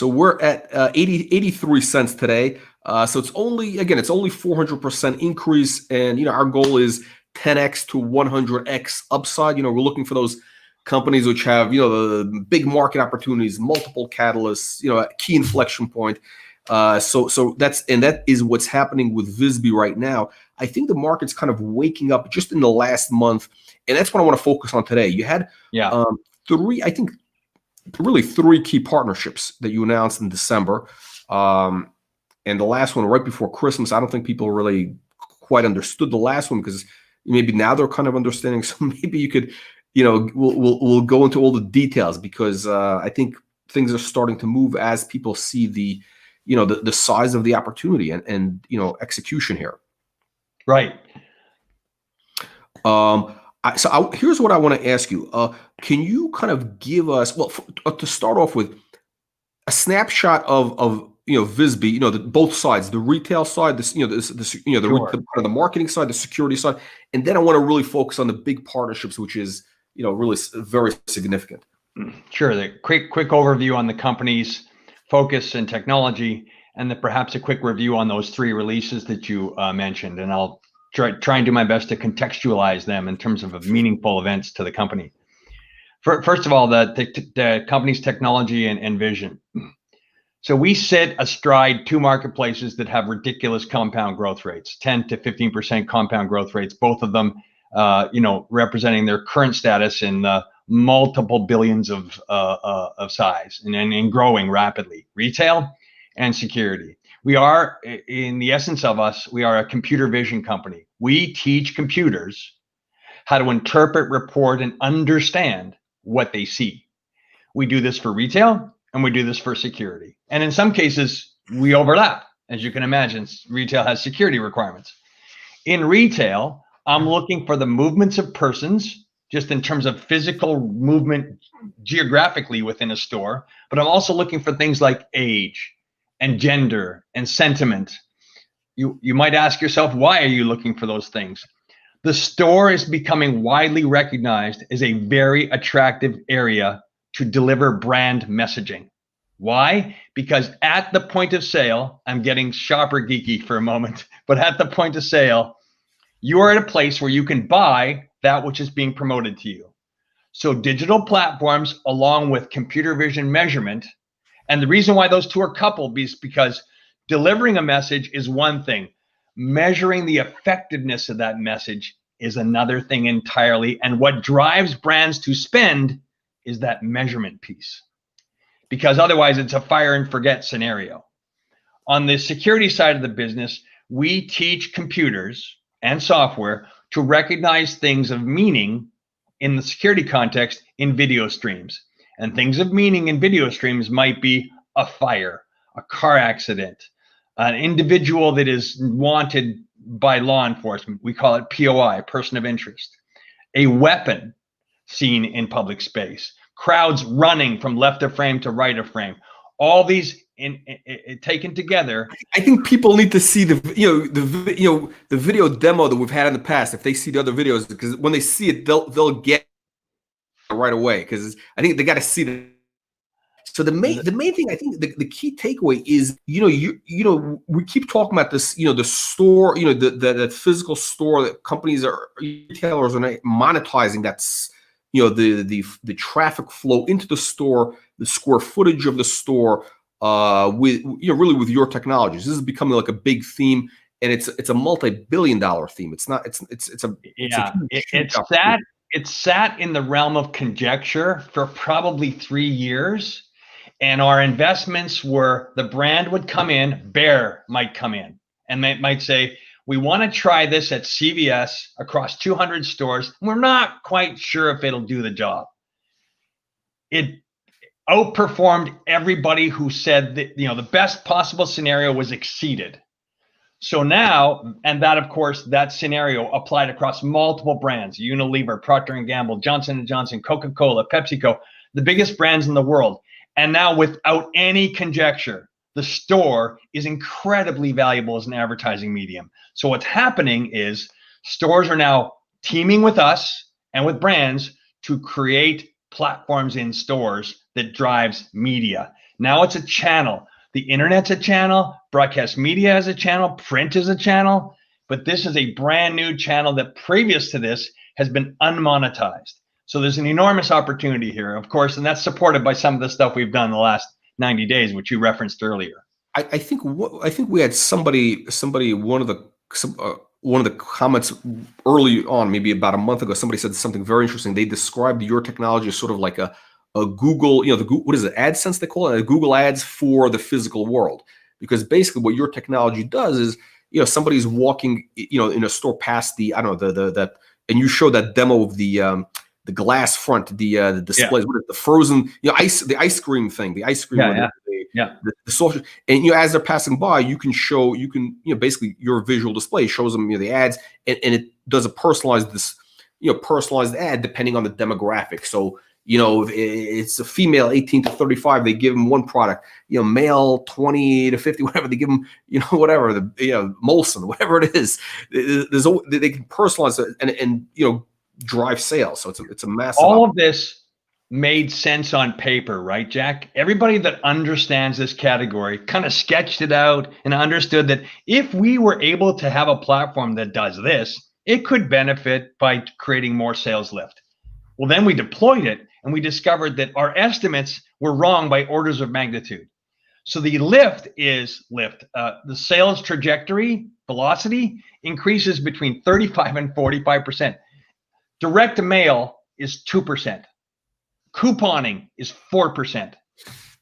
we're at 83 cents today. So it's only 400% increase. And, our goal is 10x to 100x upside. We're looking for those companies which have, the big market opportunities, multiple catalysts, a key inflection point. So that is what's happening with VSBY right now. I think the market's kind of waking up just in the last month, and that's what I want to focus on today. You had three key partnerships that you announced in December, and the last one right before Christmas. I don't think people really quite understood the last one, because maybe now they're kind of understanding. So maybe you could, we'll go into all the details, because I think things are starting to move as people see the size of the opportunity and execution here. Right. Here's what I want to ask you. Can you kind of give us, to start off with, a snapshot of VSBY, both sides, the retail side, the marketing side, the security side, and then I want to really focus on the big partnerships, which is really very significant. Sure. The quick overview on the company's focus and technology, and then perhaps a quick review on those three releases that you mentioned, and I'll try and do my best to contextualize them in terms of meaningful events to the company. First of all, the company's technology and vision. So we sit astride two marketplaces that have ridiculous compound growth rates, 10 to 15% compound growth rates, both of them, representing their current status in multiple billions of size and growing rapidly. Retail and security. We are, in the essence of us, we are a computer vision company. We teach computers how to interpret, report, and understand what they see. We do this for retail, and we do this for security. And in some cases, we overlap. As you can imagine, retail has security requirements. In retail, I'm looking for the movements of persons, just in terms of physical movement geographically within a store, but I'm also looking for things like age and gender and sentiment. You might ask yourself, why are you looking for those things? The store is becoming widely recognized as a very attractive area to deliver brand messaging. Why? Because at the point of sale, I'm getting shopper geeky for a moment, but at the point of sale, you are at a place where you can buy that which is being promoted to you. So digital platforms, along with computer vision measurement, and the reason why those two are coupled is because delivering a message is one thing. Measuring the effectiveness of that message is another thing entirely. And what drives brands to spend is that measurement piece, because otherwise it's a fire and forget scenario. On the security side of the business, we teach computers and software to recognize things of meaning in the security context in video streams. And things of meaning in video streams might be a fire, a car accident, an individual that is wanted by law enforcement. We call it POI, person of interest. A weapon seen in public space. Crowds running from left of frame to right of frame. All these taken together. I think people need to see the video demo that we've had in the past. If they see the other videos, because when they see it, they'll get it right away. Because I think they got to see the. So the main thing, I think the key takeaway is, we keep talking about this, the store, that physical store that companies retailers are monetizing. That's, the traffic flow into the store, the square footage of the store, with really with your technologies. This is becoming like a big theme, and it's a multi-billion-dollar theme. It's not. It's sat in the realm of conjecture for probably 3 years. And our investments were, the brand would come in, Bear might come in, and they might say, we want to try this at CVS across 200 stores. We're not quite sure if it'll do the job. It outperformed everybody who said that, the best possible scenario was exceeded. So now, and that, of course, that scenario applied across multiple brands, Unilever, Procter & Gamble, Johnson & Johnson, Coca-Cola, PepsiCo, the biggest brands in the world. And now, without any conjecture, the store is incredibly valuable as an advertising medium. So what's happening is stores are now teaming with us and with brands to create platforms in stores that drives media. Now it's a channel. The internet's a channel, broadcast media is a channel, print is a channel, but this is a brand new channel that previous to this has been unmonetized. So there's an enormous opportunity here, of course, and that's supported by some of the stuff we've done in the last 90 days, which you referenced earlier. I think we had somebody one of the comments early on, maybe about a month ago, somebody said something very interesting. They described your technology as sort of like a Google, what is it, AdSense they call it, Google Ads for the physical world. Because basically what your technology does is, somebody's walking, in a store past the, I don't know, that, and you show that demo of the glass front, the displays, what is it, the frozen, the ice cream thing, the ice cream, the social, and as they're passing by, you can basically your visual display shows them the ads, and it does a personalized personalized ad depending on the demographic. So if it's a female 18 to 35, they give them one product. Male 20 to 50, whatever, they give them whatever, Molson, whatever it is. They can personalize it and drive sales. So it's a massive. All of this made sense on paper, right, Jack? Everybody that understands this category kind of sketched it out and understood that if we were able to have a platform that does this, it could benefit by creating more sales lift. Well, then we deployed it and we discovered that our estimates were wrong by orders of magnitude. So the lift is the sales trajectory velocity increases between 35 and 45%. Direct mail is 2%. Couponing is 4%.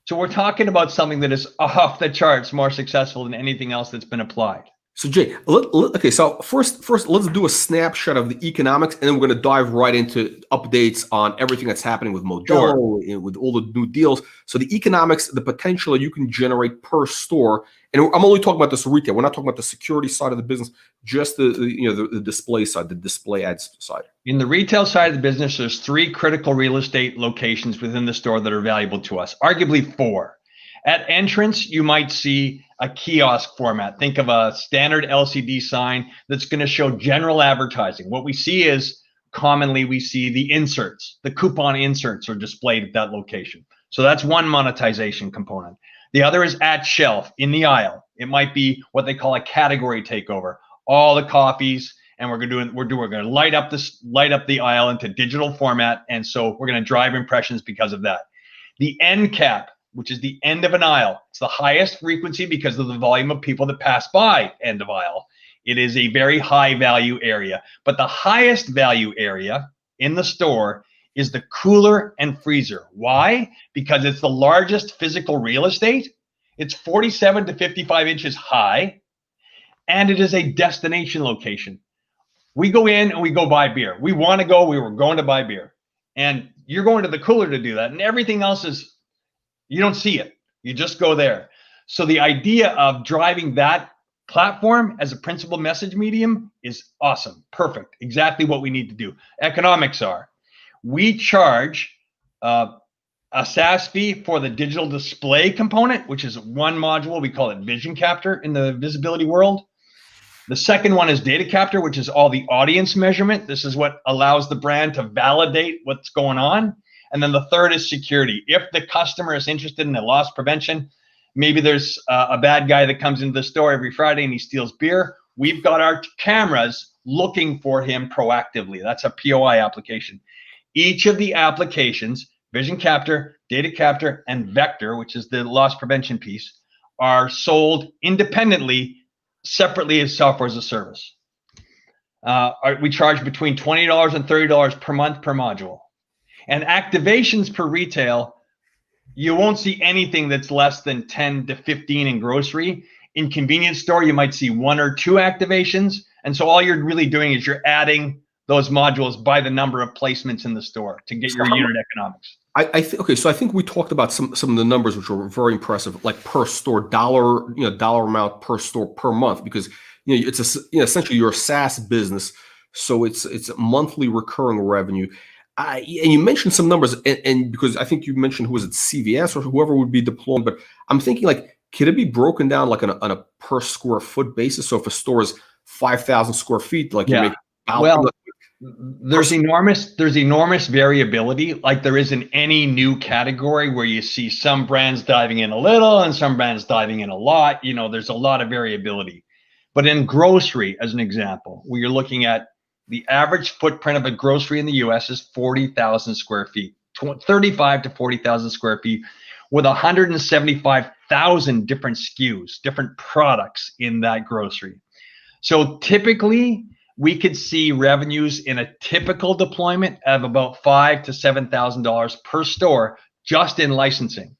So we're talking about something that is off the charts more successful than anything else that's been applied. So Jay, okay, so first let's do a snapshot of the economics, and then we're going to dive right into updates on everything that's happening with Modelo, with all the new deals. So the economics, the potential you can generate per store, and I'm only talking about this retail. We're not talking about the security side of the business, just the display side, the display ads side. In the retail side of the business, there's 3 critical real estate locations within the store that are valuable to us, arguably 4. At entrance, you might see a kiosk format. Think of a standard LCD sign that's going to show general advertising. What we see is commonly we see the inserts, the coupon inserts are displayed at that location. So that's one monetization component. The other is at shelf in the aisle. It might be what they call a category takeover. All the coffees, and we're going to light up the aisle into digital format, and so we're going to drive impressions because of that. The end cap, which is the end of an aisle. It's the highest frequency because of the volume of people that pass by end of aisle. It is a very high value area, but the highest value area in the store is the cooler and freezer. Why? Because it's the largest physical real estate. It's 47 to 55 inches high, and it is a destination location. We go in and we go buy beer. We were going to buy beer, and you're going to the cooler to do that, and everything else is, you don't see it. You just go there. So the idea of driving that platform as a principal message medium is awesome. Perfect. Exactly what we need to do. Economics are, we charge a SaaS fee for the digital display component, which is one module. We call it Vision Capture in the visibility world. The second one is Data Capture, which is all the audience measurement. This is what allows the brand to validate what's going on. And then the third is security. If the customer is interested in a loss prevention, maybe there's a bad guy that comes into the store every Friday and he steals beer. We've got our cameras looking for him proactively. That's a POI application. Each of the applications, Vision Capture, Data Capture, and Vector, which is the loss prevention piece, are sold independently, separately as software as a service. We charge between $20 and $30 per month per module. And activations per retail, you won't see anything that's less than 10 to 15 in grocery. In convenience store, you might see 1 or 2 activations. And so all you're really doing is you're adding those modules by the number of placements in the store to get your unit economics. Okay, so I think we talked about some of the numbers which were very impressive, like per store dollar amount per store per month, because it's essentially your SaaS business, so it's monthly recurring revenue. And you mentioned some numbers, and because I think you mentioned, who was it, CVS or whoever would be deploying, but I'm thinking, like, could it be broken down like on a per square foot basis? So if a store is 5,000 square feet, like you make there's enormous variability, like there is in any new category where you see some brands diving in a little and some brands diving in a lot. There's a lot of variability. But in grocery, as an example, where you're looking at the average footprint of a grocery in the US is 40,000 square feet, 35 to 40,000 square feet, with 175 1,000 different SKUs, different products in that grocery. So typically, we could see revenues in a typical deployment of about $5,000 to $7,000 per store just in licensing.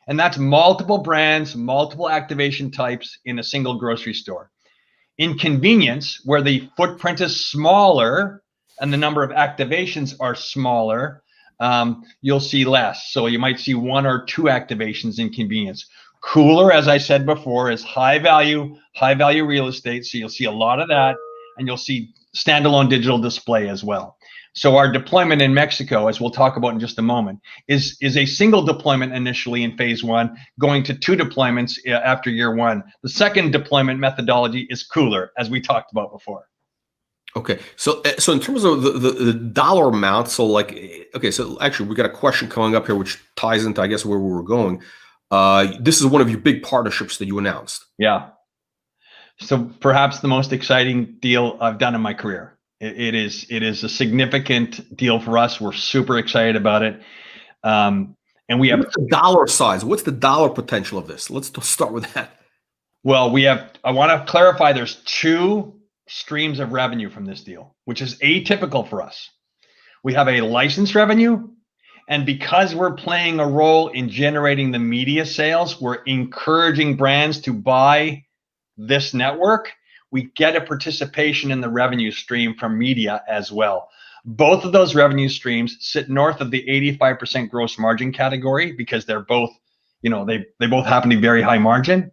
And that's multiple brands, multiple activation types in a single grocery store. In convenience, where the footprint is smaller and the number of activations are smaller, you'll see less. So you might see 1 or 2 activations in convenience. Cooler, as I said before, is high value real estate. So you'll see a lot of that, and you'll see standalone digital display as well. So our deployment in Mexico, as we'll talk about in just a moment, is a single deployment initially in phase 1, going to 2 deployments after year 1. The second deployment methodology is cooler, as we talked about before. Okay, so in terms of the dollar amount, so like, okay, so actually we got a question coming up here which ties into, I guess, where we were going. This is one of your big partnerships that you announced. Yeah. So perhaps the most exciting deal I've done in my career. It is a significant deal for us. We're super excited about it. And we have— What's the dollar size? What's the dollar potential of this? Let's start with that. Well, I want to clarify, there's 2 streams of revenue from this deal, which is atypical for us. We have a license revenue, and because we're playing a role in generating the media sales, we're encouraging brands to buy this network. We get a participation in the revenue stream from media as well. Both of those revenue streams sit north of the 85% gross margin category because they're both, they both happen to be very high margin.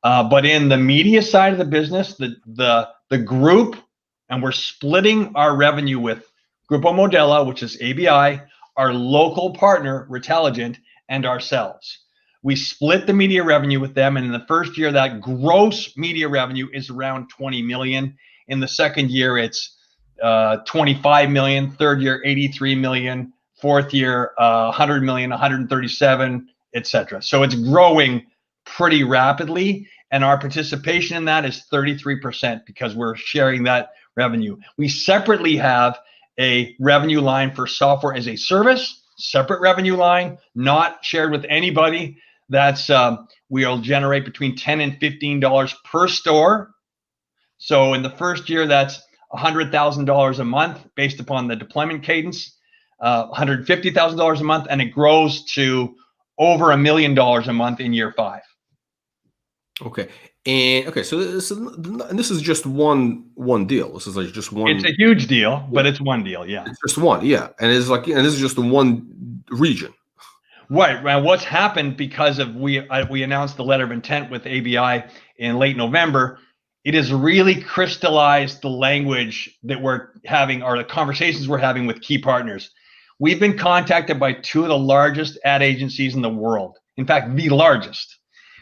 But in the media side of the business, the group, and we're splitting our revenue with Grupo Modelo, which is ABI, our local partner, Retelligent, and ourselves. We split the media revenue with them, and in the first year, that gross media revenue is around 20 million. In the second year, it's 25 million. Third year, 83 million. Fourth year, 100 million, 137, etc. So it's growing pretty rapidly, and our participation in that is 33% because we're sharing that revenue. We separately have a revenue line for software as a service, separate revenue line, not shared with anybody. That's we'll generate between $10 and $15 per store. So in the first year, that's $100,000 a month based upon the deployment cadence, $150,000 a month, and it grows to over $1 million a month in year 5. Okay, and okay, so this is just one deal. This is like just one. It's a huge deal, but it's one deal. Yeah, it's just one. Yeah, and it's like, and this is just the one region. Right. Well, what's happened because of we announced the letter of intent with ABI in late November, it has really crystallized the language that we're having, or the conversations we're having with key partners. We've been contacted by 2 of the largest ad agencies in the world. In fact, the largest,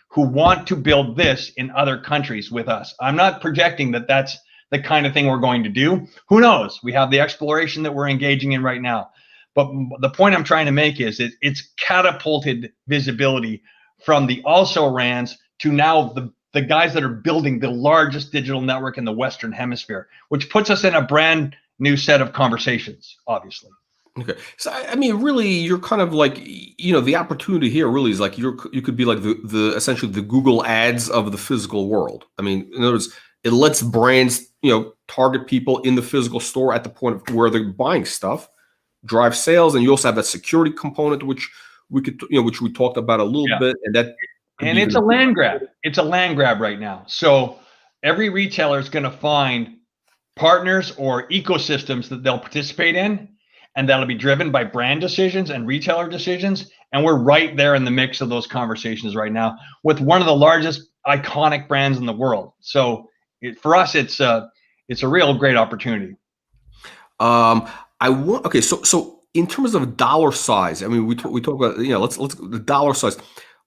who want to build this in other countries with us. I'm not projecting that that's the kind of thing we're going to do. Who knows? We have the exploration that we're engaging in right now. But the point I'm trying to make is it's catapulted visibility from the also-rans to now the guys that are building the largest digital network in the Western Hemisphere, which puts us in a brand new set of conversations, obviously. Okay, so I mean, really, you're kind of like, the opportunity here really is like you could be like the essentially the Google ads of the physical world. I mean, in other words, it lets brands target people in the physical store at the point of where they're buying stuff, drive sales, and you also have that security component, which we could which we talked about a little bit, and it's a land grab. It's a land grab right now. So every retailer is going to find partners or ecosystems that they'll participate in, and that'll be driven by brand decisions and retailer decisions. And we're right there in the mix of those conversations right now with one of the largest iconic brands in the world. So for us, it's a real great opportunity. Okay, so in terms of dollar size, I mean, we talk about let's the dollar size.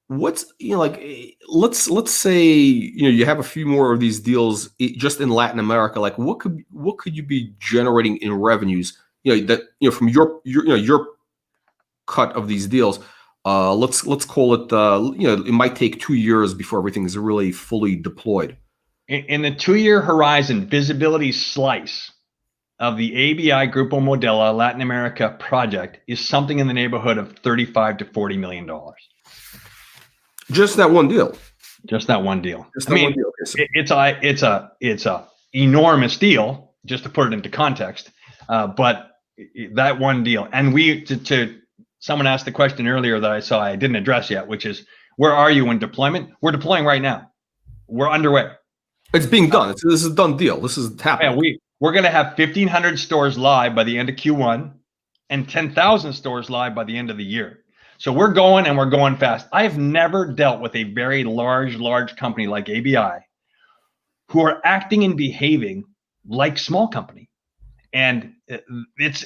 What's let's say you have a few more of these deals just in Latin America. Like what could you be generating in revenues? From your cut of these deals. Let's call it it might take 2 years before everything is really fully deployed. In the 2-year horizon, visibility slice of the ABI Grupo Modelo Latin America project is something in the neighborhood of $35 to $40 million. Just that one deal. Just that one deal. Just that one deal. Okay, so It's a enormous deal, just to put it into context. But that one deal, and someone asked the question earlier that I saw I didn't address yet, which is, where are you in deployment? We're deploying right now. We're underway. It's being done. This is a done deal. This is happening. Yeah, we're going to have 1,500 stores live by the end of Q1 and 10,000 stores live by the end of the year. So we're going, and we're going fast. I've never dealt with a very large company like ABI who are acting and behaving like small company. And it's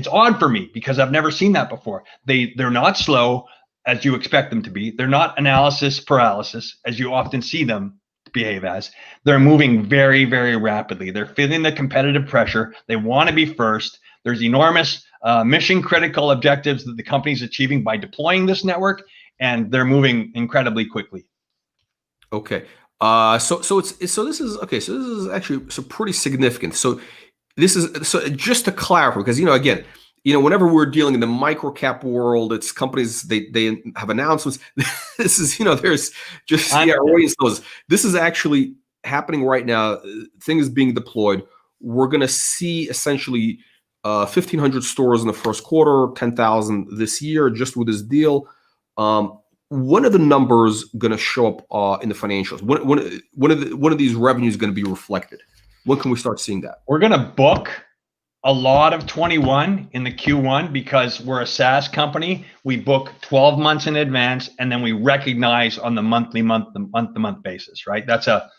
odd for me because I've never seen that before. They're not slow as you expect them to be. They're not analysis paralysis as you often see them behave as. They're moving very, very rapidly. They're feeling the competitive pressure. They want to be first. There's enormous mission critical objectives that the company's achieving by deploying this network, and they're moving incredibly quickly. Okay. So this is actually pretty significant. So just to clarify, because again, whenever we're dealing in the micro cap world, it's companies, they have announcements. This is, there's just audience knows. This is actually happening right now. Things being deployed. We're gonna see essentially 1,500 stores in the first quarter, 10,000 this year, just with this deal. When are the numbers gonna show up in the financials? When are these revenues gonna be reflected? When can we start seeing that? We're gonna book a lot of 21 in the Q1 because we're a SaaS company. We book 12 months in advance, and then we recognize on the month-to-month basis, right? That's a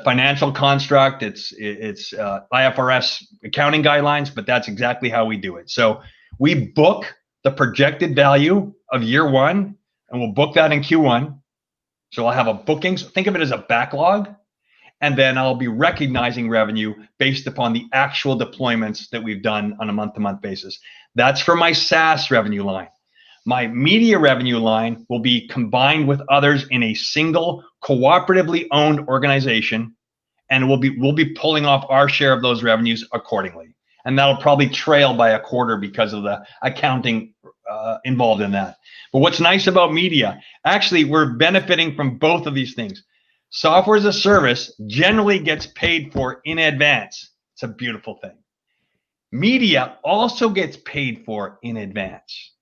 financial construct. It's IFRS accounting guidelines, but that's exactly how we do it. So we book the projected value of year one, and we'll book that in Q1. So I'll have a bookings. Think of it as a backlog. And then I'll be recognizing revenue based upon the actual deployments that we've done on a month-to-month basis. That's for my SaaS revenue line. My media revenue line will be combined with others in a single cooperatively owned organization, and we'll be pulling off our share of those revenues accordingly. And that'll probably trail by a quarter because of the accounting involved in that. But what's nice about media, actually, we're benefiting from both of these things. Software as a service generally gets paid for in advance. It's a beautiful thing. Media also gets paid for in advance.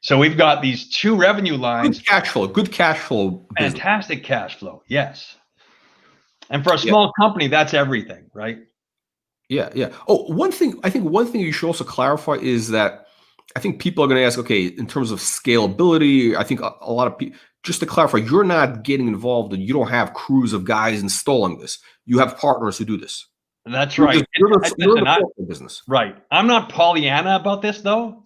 So we've got these two revenue lines. Good cash flow. Fantastic cash flow, yes. And for a small company, that's everything, right? Yeah. Oh, one thing you should also clarify is that I think people are going to ask, okay, in terms of scalability, I think a lot of people, just to clarify, you're not getting involved and you don't have crews of guys installing this. You have partners who do this. That's right. You're the business. Right. I'm not Pollyanna about this, though.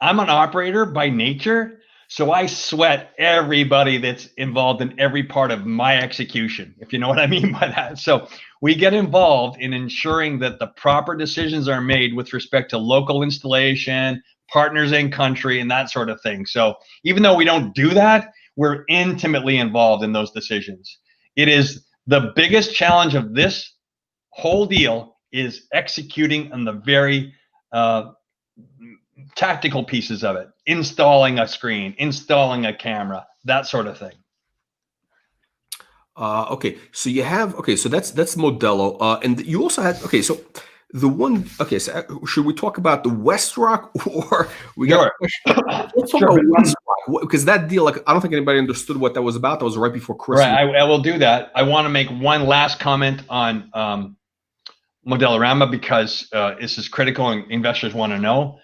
I'm an operator by nature, so I sweat everybody that's involved in every part of my execution, if you know what I mean by that. So we get involved in ensuring that the proper decisions are made with respect to local installation, partners in country, and that sort of thing. So even though we don't do that, we're intimately involved in those decisions. It is the biggest challenge of this whole deal is executing on the very tactical pieces of it, installing a screen, installing a camera, that sort of thing. Okay, so you have, so that's Modelo, and you also had, so the one, so should we talk about the Westrock, or we got? Let's talk about Westrock, because that deal, I don't think anybody understood what that was about. That was right before Christmas. Right, I will do that. I want to make one last comment on Modelorama because this is critical and investors want to know.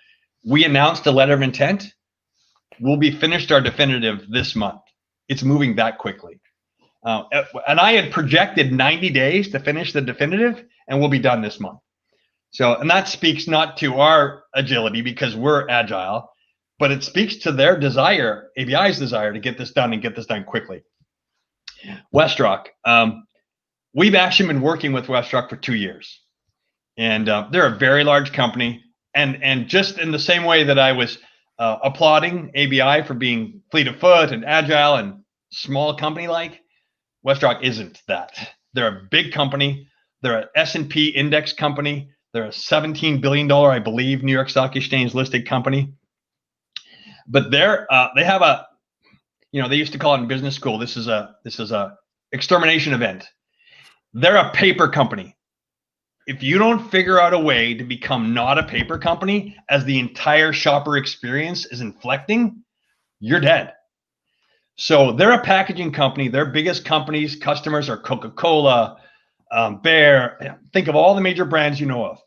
We announced a letter of intent. We'll be finished our definitive this month. It's moving that quickly. And I had projected 90 days to finish the definitive, and we'll be done this month. So, and that speaks not to our agility because we're agile, but it speaks to their desire, ABI's desire to get this done and get this done quickly. Westrock, we've actually been working with Westrock for 2 years, and they're a very large company. And just in the same way that I was applauding ABI for being fleet of foot and agile and small company-like, Westrock isn't that. They're a big company. They're an S&P index company. They're a $17 billion, I believe, New York Stock Exchange listed company. But they have a, they used to call it in business school, this is a extermination event. They're a paper company. If you don't figure out a way to become not a paper company as the entire shopper experience is inflecting, you're dead. So they're a packaging company. Their biggest customers are Coca-Cola, Bear. Think of all the major brands you know of.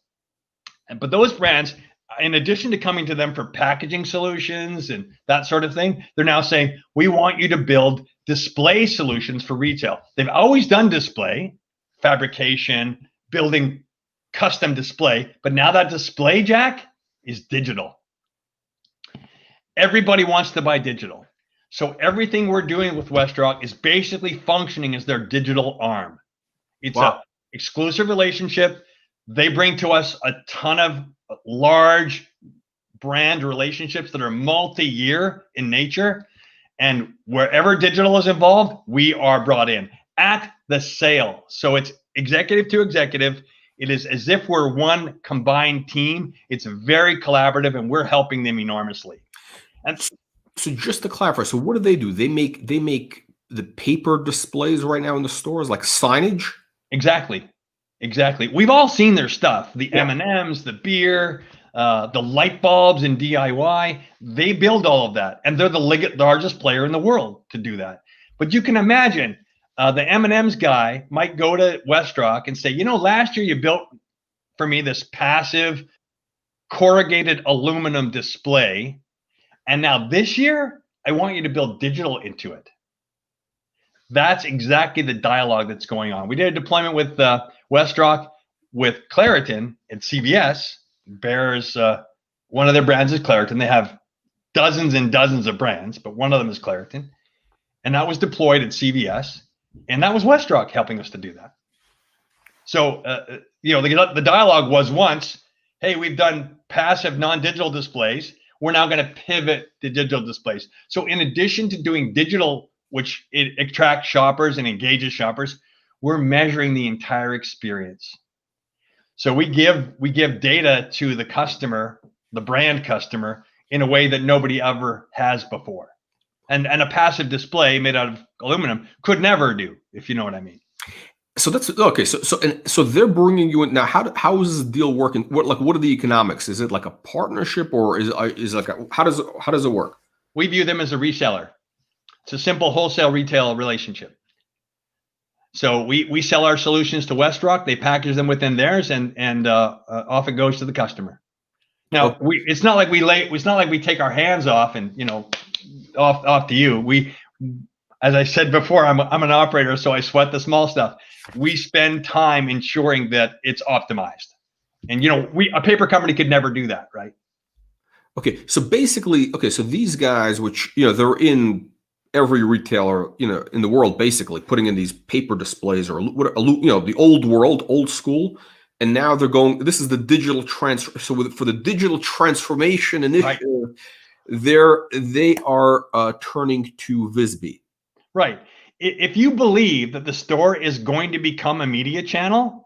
But those brands, in addition to coming to them for packaging solutions and that sort of thing, they're now saying, we want you to build display solutions for retail. They've always done display, fabrication, building custom display, but now that display, Jack, is digital. Everybody wants to buy digital. So everything we're doing with Westrock is basically functioning as their digital arm. It's an exclusive relationship. They bring to us a ton of large brand relationships that are multi-year in nature. And wherever digital is involved, we are brought in at the sale. So it's executive to executive. It is as if we're one combined team. It's very collaborative, and we're helping them enormously. And so just to clarify, so what do? They make the paper displays right now in the stores, like signage? Exactly. We've all seen their stuff, the M&Ms, the beer, the light bulbs in DIY. They build all of that, and they're the largest player in the world to do that. But you can imagine the M&Ms guy might go to Westrock and say, last year you built for me this passive corrugated aluminum display, and now this year I want you to build digital into it. That's exactly the dialogue that's going on. We did a deployment with Westrock with Claritin at CVS. Bear's one of their brands is Claritin. They have dozens and dozens of brands, but one of them is Claritin. And that was deployed at CVS. And that was Westrock helping us to do that. So, the dialogue was once, hey, we've done passive non-digital displays. We're now going to pivot to digital displays. So in addition to doing digital, which it attracts shoppers and engages shoppers, we're measuring the entire experience. So we give data to the customer, the brand customer, in a way that nobody ever has before. And a passive display made out of aluminum could never do, if you know what I mean. So that's okay. So they're bringing you in now. How is this deal working? What are the economics? Is it like a partnership, or is like how does it work? We view them as a reseller. It's a simple wholesale retail relationship. So we sell our solutions to Westrock. They package them within theirs, and off it goes to the customer. Now it's not like we take our hands off and off to you. As I said before, I'm an operator, so I sweat the small stuff. We spend time ensuring that it's optimized, and a paper company could never do that, right? Okay, so basically, so these guys, which they're in every retailer in the world, basically putting in these paper displays, or the old world, old school, and now they're going. This is the digital transfer. So for the digital transformation initiative, they are turning to VSBY. Right. If you believe that the store is going to become a media channel,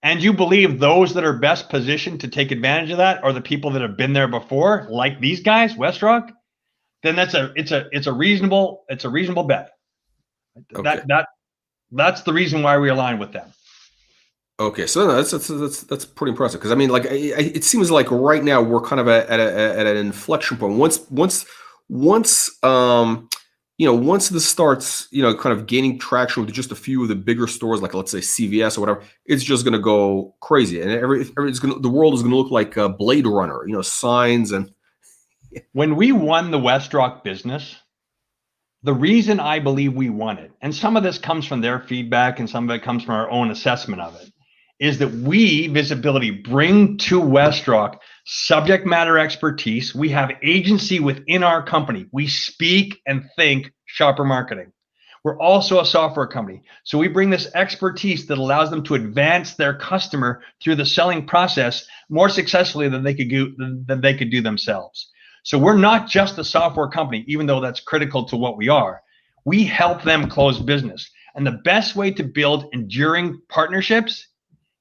and you believe those that are best positioned to take advantage of that are the people that have been there before, like these guys, Westrock, then it's a reasonable bet. Okay. That's the reason why we align with them. Okay, so that's pretty impressive, because I mean, like, it seems like right now we're kind of at an inflection point. Once this starts, kind of gaining traction with just a few of the bigger stores, like let's say CVS or whatever, it's just going to go crazy, and the world is going to look like Blade Runner, signs and. When we won the Westrock business, the reason I believe we won it, and some of this comes from their feedback and some of it comes from our own assessment of it, is that we, Visibility, bring to Westrock subject matter expertise. We have agency within our company. We speak and think shopper marketing. We're also a software company. So we bring this expertise that allows them to advance their customer through the selling process more successfully than they could do themselves. So we're not just a software company, even though that's critical to what we are. We help them close business. And the best way to build enduring partnerships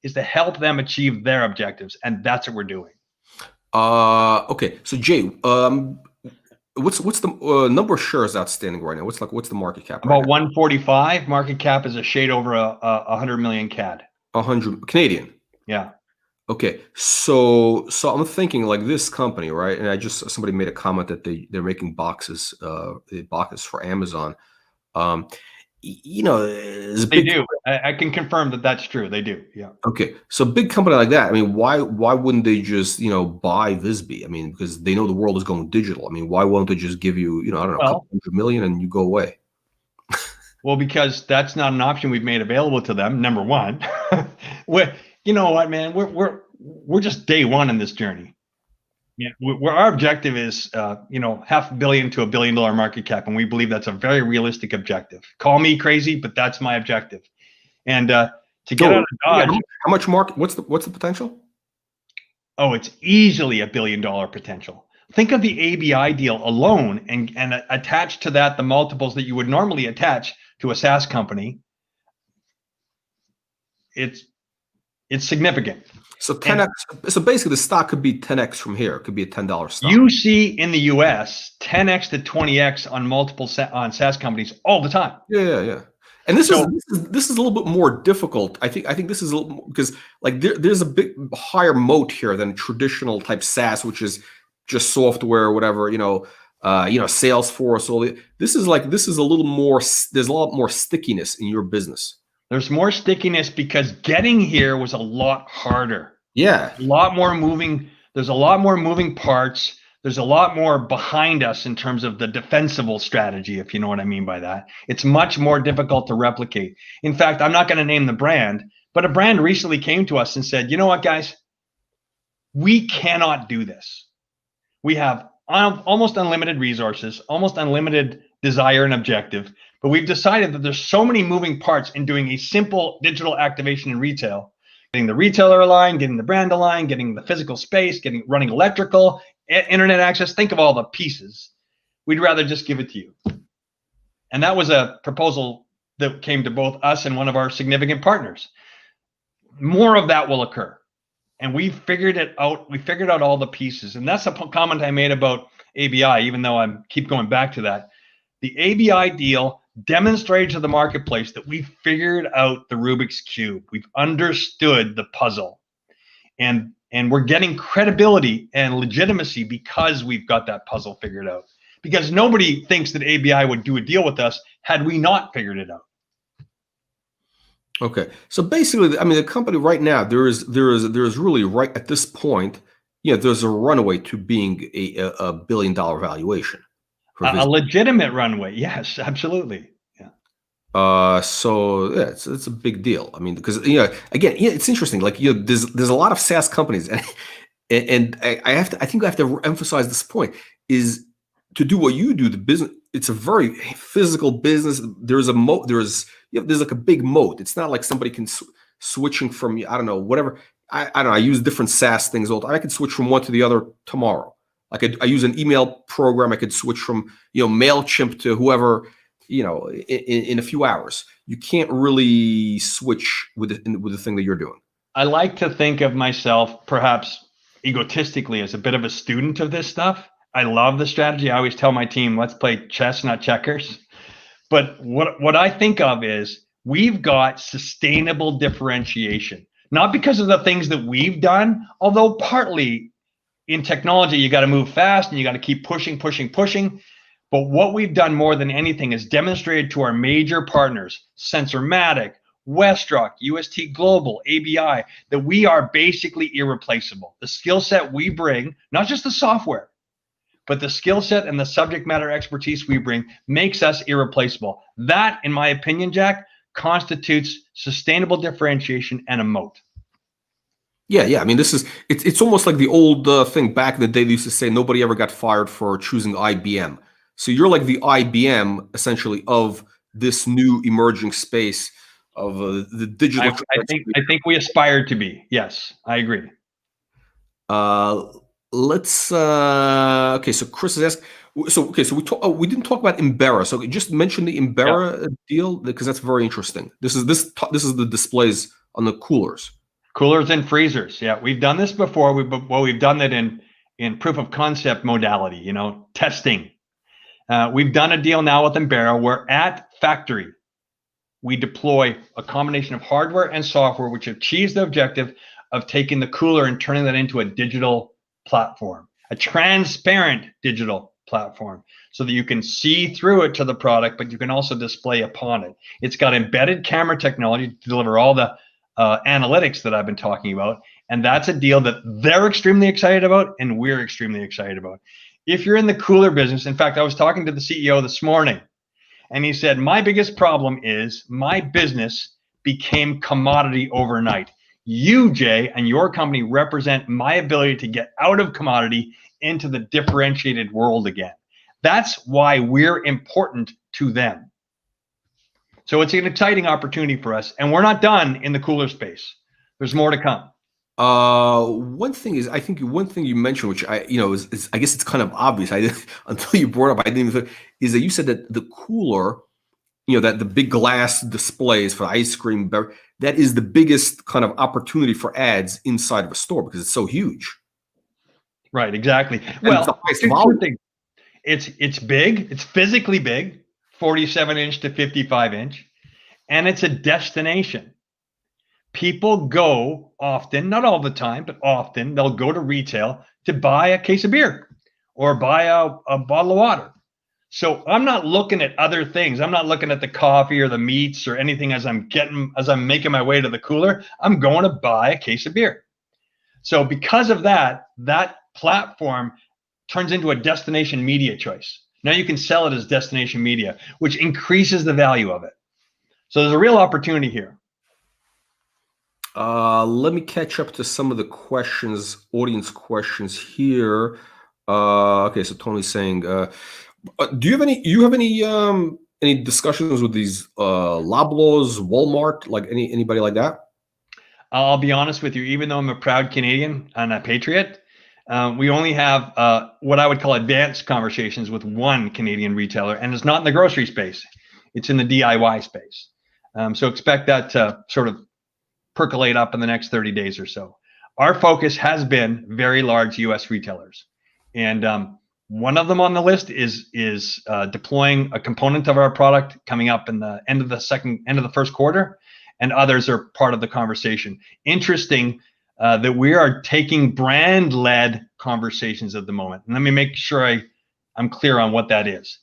is to help them achieve their objectives. And that's what we're doing. Okay. So Jay, what's the number of shares outstanding right now? What's the market cap right About 145. Market cap is a shade over a 100 million CAD. 100 Canadian. Yeah. Okay, so I'm thinking like this company, right? And somebody made a comment that they're making boxes for Amazon. You know, They do. I can confirm that that's true. They do. Yeah. Okay, so big company like that. I mean, why wouldn't they just buy VSBY? I mean, because they know the world is going digital. I mean, why won't they just give you I don't know, a couple $100 million and you go away? Well, because that's not an option we've made available to them. Number one, you know what, man, we're just day one in this journey. Yeah, where our objective is, $500 million to $1 billion market cap, and we believe that's a very realistic objective. Call me crazy, but that's my objective. And to get out of Dodge, how much market? What's the potential? Oh, it's easily $1 billion potential. Think of the ABI deal alone, and attached to that the multiples that you would normally attach to a SaaS company. It's significant. So 10x. So basically, the stock could be 10x from here. It could be a $10 stock. You see in the US 10x to 20x on multiple on SaaS companies all the time. Yeah. And this is a little bit more difficult. I think this is a little because like there's a bit higher moat here than traditional type SaaS, which is just software or whatever. Salesforce. This is a little more. There's a lot more stickiness in your business. There's more stickiness because getting here was a lot harder. Yeah. There's a lot more moving parts. There's a lot more behind us in terms of the defensible strategy, if you know what I mean by that. It's much more difficult to replicate. In fact, I'm not going to name the brand, but a brand recently came to us and said, you know what, guys? We cannot do this. We have almost unlimited resources, almost unlimited desire and objective, but we've decided that there's so many moving parts in doing a simple digital activation in retail, getting the retailer aligned, getting the brand aligned, getting the physical space, running electrical, internet access. Think of all the pieces. We'd rather just give it to you. And that was a proposal that came to both us and one of our significant partners. More of that will occur. And we figured it out. We figured out all the pieces. And that's a comment I made about ABI, even though I keep going back to that. The ABI deal demonstrated to the marketplace that we figured out the Rubik's Cube. We've understood the puzzle. And we're getting credibility and legitimacy because we've got that puzzle figured out. Because nobody thinks that ABI would do a deal with us had we not figured it out. Okay, so basically, I mean, the company right now, there is really right at this point, there's a runway to being a $1 billion valuation. A legitimate runway, yes, absolutely. So yeah, it's a big deal. I mean, because again, it's interesting. Like there's a lot of SaaS companies, and I think I have to emphasize this point is to do what you do. The business, it's a very physical business. There's a moat. There's like a big moat. It's not like somebody can switching from I don't know whatever. I don't know. I use different SaaS things all the time. I could switch from one to the other tomorrow. Like I use an email program. I could switch from MailChimp to whoever. In a few hours. You can't really switch with the thing that you're doing. I like to think of myself, perhaps egotistically, as a bit of a student of this stuff. I love the strategy. I always tell my team, let's play chess, not checkers. But what I think of is we've got sustainable differentiation, not because of the things that we've done, although partly in technology, you got to move fast and you got to keep pushing. But what we've done more than anything is demonstrated to our major partners, Sensormatic, Westrock, UST Global, ABI, that we are basically irreplaceable. The skill set we bring, not just the software, but the skill set and the subject matter expertise we bring makes us irreplaceable. That, in my opinion, Jack, constitutes sustainable differentiation and a moat. Yeah. I mean, it's almost like the old thing back in the day. They used to say nobody ever got fired for choosing IBM. So you're like the IBM, essentially, of this new emerging space of the digital. I think we aspire to be. Yes, I agree. Let's. Okay, so Chris is asking. So we didn't talk about Imbera. So just mention the Imbera deal because that's very interesting. This is the displays on the coolers. Coolers and freezers. Yeah, we've done this before. We've done that in proof of concept modality. Testing. We've done a deal now with Embera where at factory, we deploy a combination of hardware and software which achieves the objective of taking the cooler and turning that into a digital platform, a transparent digital platform, so that you can see through it to the product, but you can also display upon it. It's got embedded camera technology to deliver all the analytics that I've been talking about. And that's a deal that they're extremely excited about and we're extremely excited about. If you're in the cooler business, in fact, I was talking to the CEO this morning, and he said, my biggest problem is my business became commodity overnight. You, Jay, and your company represent my ability to get out of commodity into the differentiated world again. That's why we're important to them. So it's an exciting opportunity for us, and we're not done in the cooler space. There's more to come. One thing is, I think one thing you mentioned, which I, is I guess it's kind of obvious. Until you brought up, I didn't even, is that you said that the cooler, that the big glass displays for ice cream, that is the biggest kind of opportunity for ads inside of a store because it's so huge. Right, exactly. And well, it's big. It's physically big, 47-inch to 55-inch, and it's a destination. People go often, not all the time, but often they'll go to retail to buy a case of beer or buy a bottle of water. So I'm not looking at other things. I'm not looking at the coffee or the meats or anything as I'm making my way to the cooler. I'm going to buy a case of beer. So because of that, that platform turns into a destination media choice. Now you can sell it as destination media, which increases the value of it. So there's a real opportunity here. Let me catch up to some of the questions, audience questions here. Okay, so Tony's saying, do you have any discussions with these Loblaws, Walmart, like anybody like that? I'll be honest with you, even though I'm a proud Canadian and a patriot, we only have what I would call advanced conversations with one Canadian retailer, and it's not in the grocery space. It's in the DIY space. So expect that to sort of percolate up in the next 30 days or so. Our focus has been very large US retailers. And one of them on the list is deploying a component of our product coming up in the end of the first quarter, and others are part of the conversation. Interesting that we are taking brand-led conversations at the moment. And let me make sure I'm clear on what that is.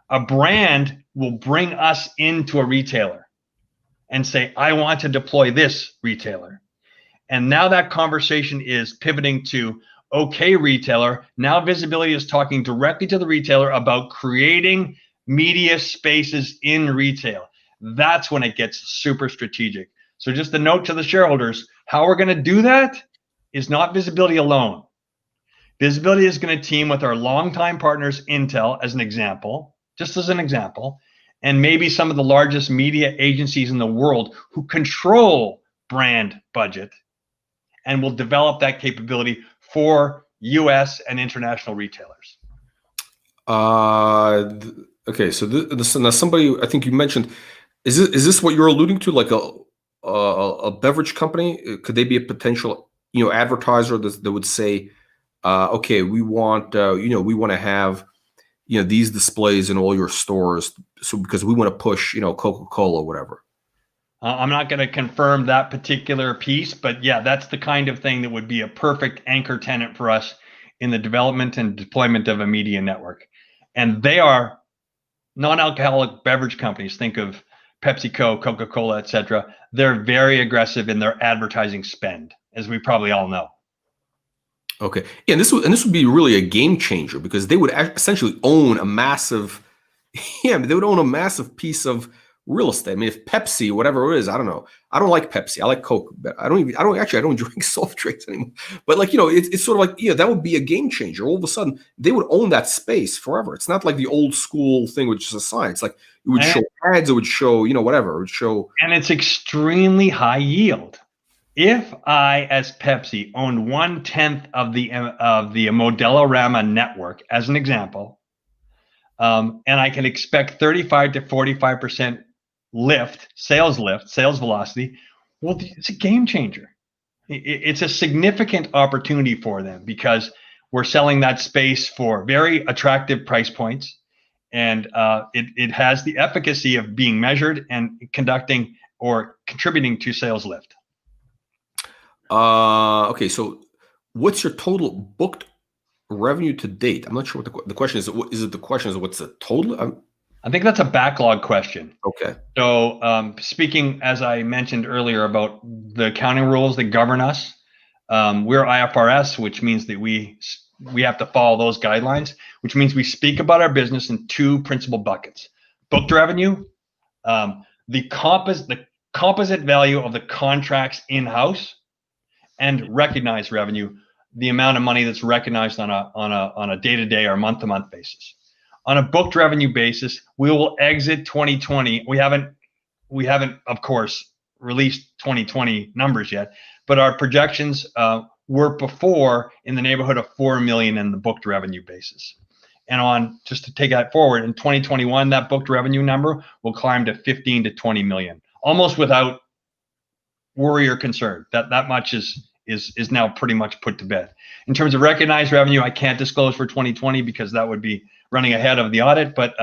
A brand will bring us into a retailer and say, I want to deploy this retailer. And now that conversation is pivoting to, okay, retailer, now VSBLTY is talking directly to the retailer about creating media spaces in retail. That's when it gets super strategic. So just a note to the shareholders, how we're going to do that is not VSBLTY alone. VSBLTY is going to team with our longtime partners, Intel, as an example, just as an example, and maybe some of the largest media agencies in the world who control brand budget, and will develop that capability for US and international retailers. Okay, so now somebody, I think you mentioned, is this what you're alluding to, like a beverage company? Could they be a potential advertiser that would say, okay, we want we want to have these displays in all your stores, so because we want to push Coca-Cola or whatever? I'm not going to confirm that particular piece, but yeah, that's the kind of thing that would be a perfect anchor tenant for us in the development and deployment of a media network. And they are non-alcoholic beverage companies. Think of PepsiCo, Coca-Cola, etc. They're very aggressive in their advertising spend, as we probably all know. Okay, yeah, and this would be really a game changer, because they would essentially own a massive, they would own a massive piece of real estate. I mean, if Pepsi, whatever it is, I don't know. I don't like Pepsi. I like Coke. But I don't drink soft drinks anymore. But like, it's sort of like, that would be a game changer. All of a sudden, they would own that space forever. It's not like the old school thing, which is a sign. It's like it would show ads, it would show, whatever. It would show. And it's extremely high yield. If I, as Pepsi, owned 1/10 of the Modelorama network, as an example, and I can expect 35 to 45% sales velocity, well, it's a game changer. It's a significant opportunity for them, because we're selling that space for very attractive price points, and it has the efficacy of being measured and conducting or contributing to sales lift. Okay, so what's your total booked revenue to date? I'm not sure what the question is. Is it the question is what's the total? I think that's a backlog question. Okay. So speaking, as I mentioned earlier, about the accounting rules that govern us, we're IFRS, which means that we have to follow those guidelines, which means we speak about our business in two principal buckets: booked revenue, the composite value of the contracts in-house, and recognized revenue, the amount of money that's recognized on a day-to-day or month-to-month basis. On a booked revenue basis, we will exit 2020. We haven't, of course, released 2020 numbers yet, but our projections were before in the neighborhood of 4 million in the booked revenue basis. And on, just to take that forward, in 2021, that booked revenue number will climb to 15 to 20 million, almost without worry or concern. That much is now pretty much put to bed. In terms of recognized revenue, I can't disclose for 2020 because that would be running ahead of the audit. But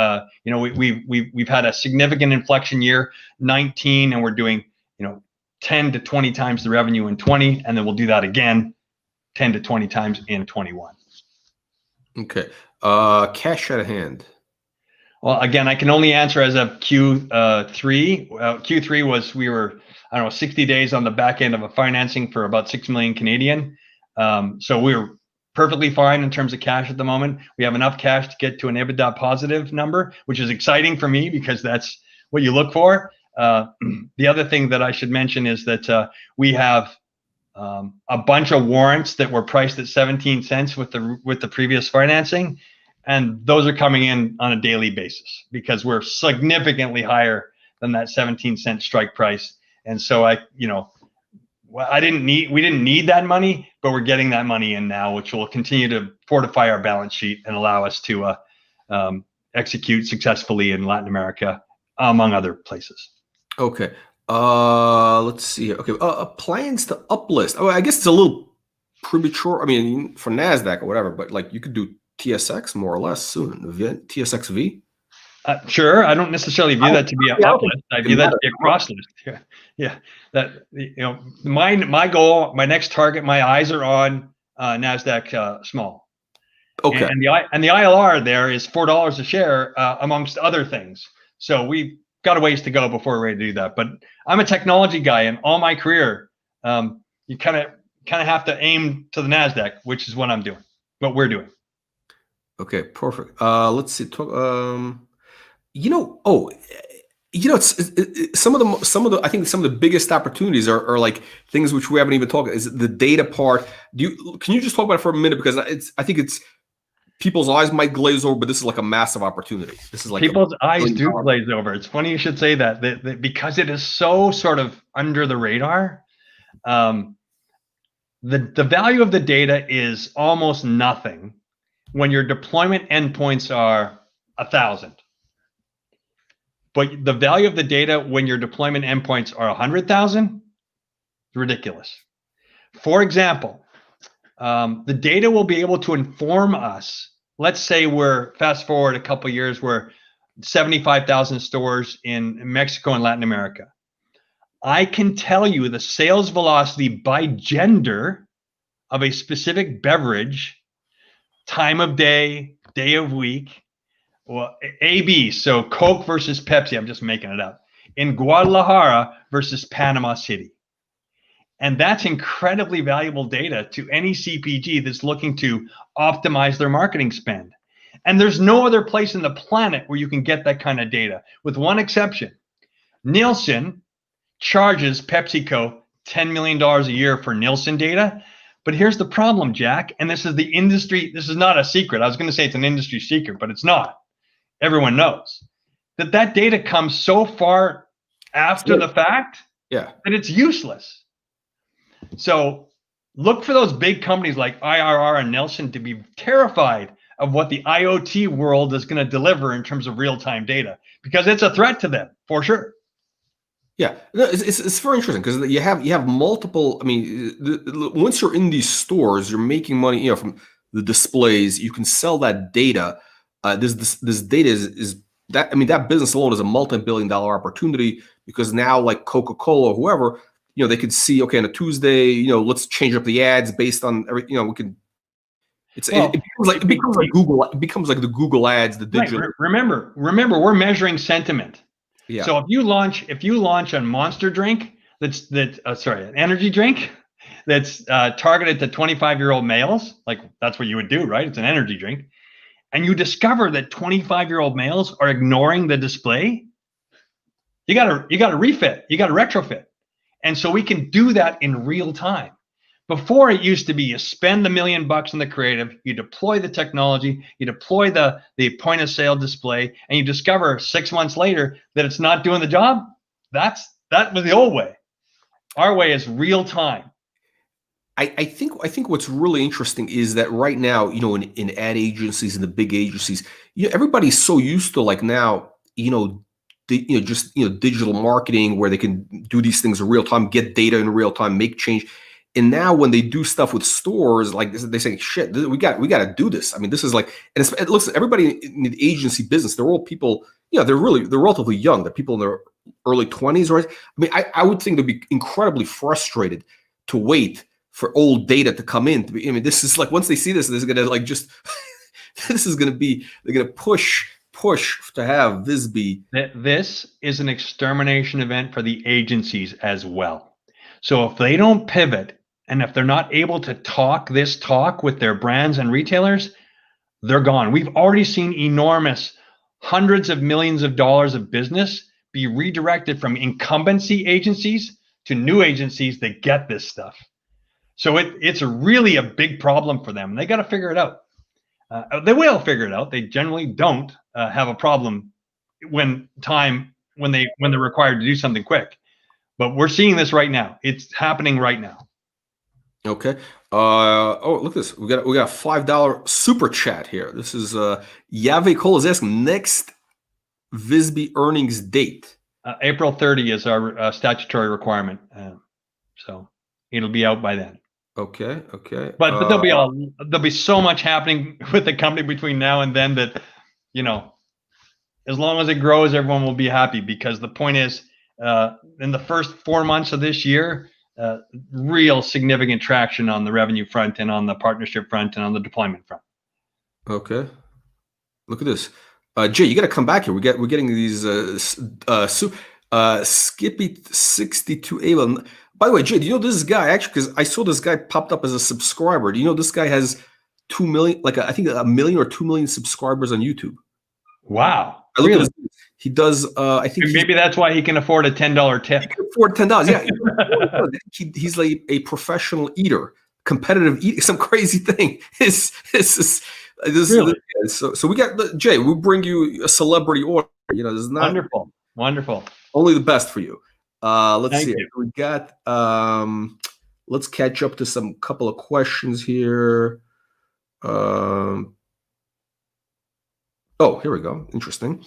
you know, we've had a significant inflection year, 19, and we're doing 10 to 20 times the revenue in 20, and then we'll do that again 10 to 20 times in 21. Okay. Cash at hand. Well, again, I can only answer as of Q3. Q3 was, we were, I don't know, 60 days on the back end of a financing for about 6 million Canadian. So we're perfectly fine in terms of cash at the moment. We have enough cash to get to an EBITDA positive number, which is exciting for me because that's what you look for. The other thing that I should mention is that we have a bunch of warrants that were priced at 17 cents with the previous financing, and those are coming in on a daily basis because we're significantly higher than that 17-cent strike price. And so we didn't need that money, but we're getting that money in now, which will continue to fortify our balance sheet and allow us to execute successfully in Latin America, among other places. Okay. Let's see. Okay. Plans to uplist. Oh, I guess it's a little premature. I mean, for NASDAQ or whatever, but like you could do TSX more or less soon. TSX.V. Sure. I don't necessarily view that to be an uplist. I view that to be a cross list. Yeah. That, my goal, my next target, my eyes are on NASDAQ small. Okay. And the ILR there is $4 a share, amongst other things. So we've got a ways to go before we're ready to do that. But I'm a technology guy, and all my career, you kind of have to aim to the NASDAQ, which is what I'm doing, what we're doing. Okay, perfect. Let's see. It's some of the I think some of the biggest opportunities are like things which we haven't even talked about. Is the data part? Can you just talk about it for a minute, because I think it's people's eyes might glaze over, but this is like a massive opportunity. This is like people's eyes do glaze over. It's funny you should say that because it is so sort of under the radar. The value of the data is almost nothing when your deployment endpoints are 1,000. But the value of the data when your deployment endpoints are 100,000 is ridiculous. For example, the data will be able to inform us. Let's say we're fast forward a couple of years, we're 75,000 stores in Mexico and Latin America. I can tell you the sales velocity by gender of a specific beverage, time of day, day of week, well, AB, so Coke versus Pepsi, I'm just making it up, in Guadalajara versus Panama City. And that's incredibly valuable data to any CPG that's looking to optimize their marketing spend. And there's no other place in the planet where you can get that kind of data, with one exception. Nielsen charges PepsiCo $10 million a year for Nielsen data. But here's the problem, Jack, and this is the industry, this is not a secret. I was going to say it's an industry secret, but it's not. Everyone knows that data comes so far after the fact that it's useless. So look for those big companies like IRR and Nielsen to be terrified of what the IoT world is going to deliver in terms of real-time data, because it's a threat to them for sure. Yeah, it's very interesting because you have multiple. I mean, once you're in these stores, you're making money, from the displays. You can sell that data. this data is that, I mean, that business alone is a multi-billion-dollar opportunity, because now, like Coca-Cola or whoever, they could see, okay, on a Tuesday, let's change up the ads based on every, we can. It becomes like Google. It becomes like the Google ads, the digital. Right. Remember, we're measuring sentiment. Yeah. So if you launch a Monster drink an energy drink that's targeted to 25-year-old males, like that's what you would do, right? It's an energy drink, and you discover that 25-year-old males are ignoring the display, you got to refit, you got to retrofit, and so we can do that in real time. Before, it used to be you spend $1 million in the creative, you deploy the technology, you deploy the point of sale display, and you discover 6 months later that it's not doing the job. That was the old way. Our way is real time. I think what's really interesting is that right now, in ad agencies and the big agencies, everybody's so used to, like, now, digital marketing, where they can do these things in real time, get data in real time, make change. And now when they do stuff with stores, like they say, shit, we got to do this. I mean, this is like, and it looks, everybody in the agency business, they're all people, they're relatively young. They're people in their early 20s, right? I mean, I would think they'd be incredibly frustrated to wait for old data to come in. I mean, this is like, once they see this, they're going to like just, this is going to be, they're going to push to have VSBY. This is an extermination event for the agencies as well. So if they don't pivot, and if they're not able to talk this talk with their brands and retailers, they're gone. We've already seen enormous hundreds of millions of dollars of business be redirected from incumbency agencies to new agencies that get this stuff. So it's really a big problem for them. They got to figure it out. They will figure it out. They generally don't have a problem when they're required to do something quick. But we're seeing this right now. It's happening right now. Okay. Oh, look at this. We got a $5 super chat here. This is Yave Cole is asking, next VSBY earnings date. April 30 is our statutory requirement. So it'll be out by then. Okay. But there'll be so much happening with the company between now and then that, as long as it grows, everyone will be happy, because the point is, in the first 4 months of this year, real significant traction on the revenue front and on the partnership front and on the deployment front. Okay. Look at this. Jay, you got to come back here. We're getting these Skippy 62A. By the way, Jay, do you know this guy, actually, because I saw this guy popped up as a subscriber. Do you know this guy has 2 million, like I think 1 million or 2 million subscribers on YouTube? Wow. Really? He does. I think maybe that's why he can afford a $10 tip. He can afford $10. Yeah, he's like a professional eater, competitive eater, some crazy thing. Really? So we got Jay. We bring you a celebrity order. This is not wonderful. Only the best for you. Let's Thank see. you. We got. Let's catch up to some couple of questions here. Oh, here we go. Interesting.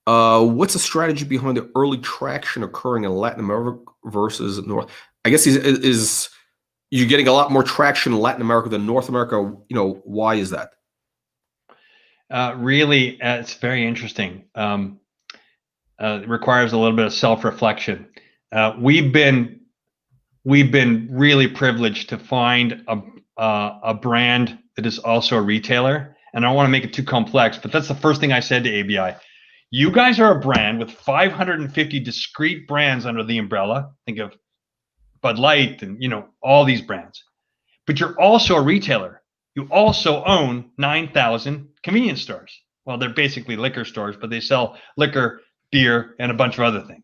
What's the strategy behind the early traction occurring in Latin America versus North? I guess is you're getting a lot more traction in Latin America than North America. Why is that? Really, it's very interesting. It requires a little bit of self-reflection. We've been really privileged to find a brand that is also a retailer. And I don't want to make it too complex, but that's the first thing I said to ABI. You guys are a brand with 550 discrete brands under the umbrella. Think of Bud Light and all these brands. But you're also a retailer. You also own 9,000 convenience stores. Well, they're basically liquor stores, but they sell liquor, beer, and a bunch of other things.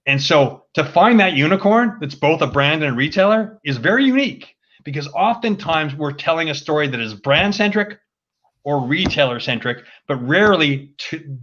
And so to find that unicorn that's both a brand and a retailer is very unique, because oftentimes we're telling a story that is brand-centric or retailer-centric, but rarely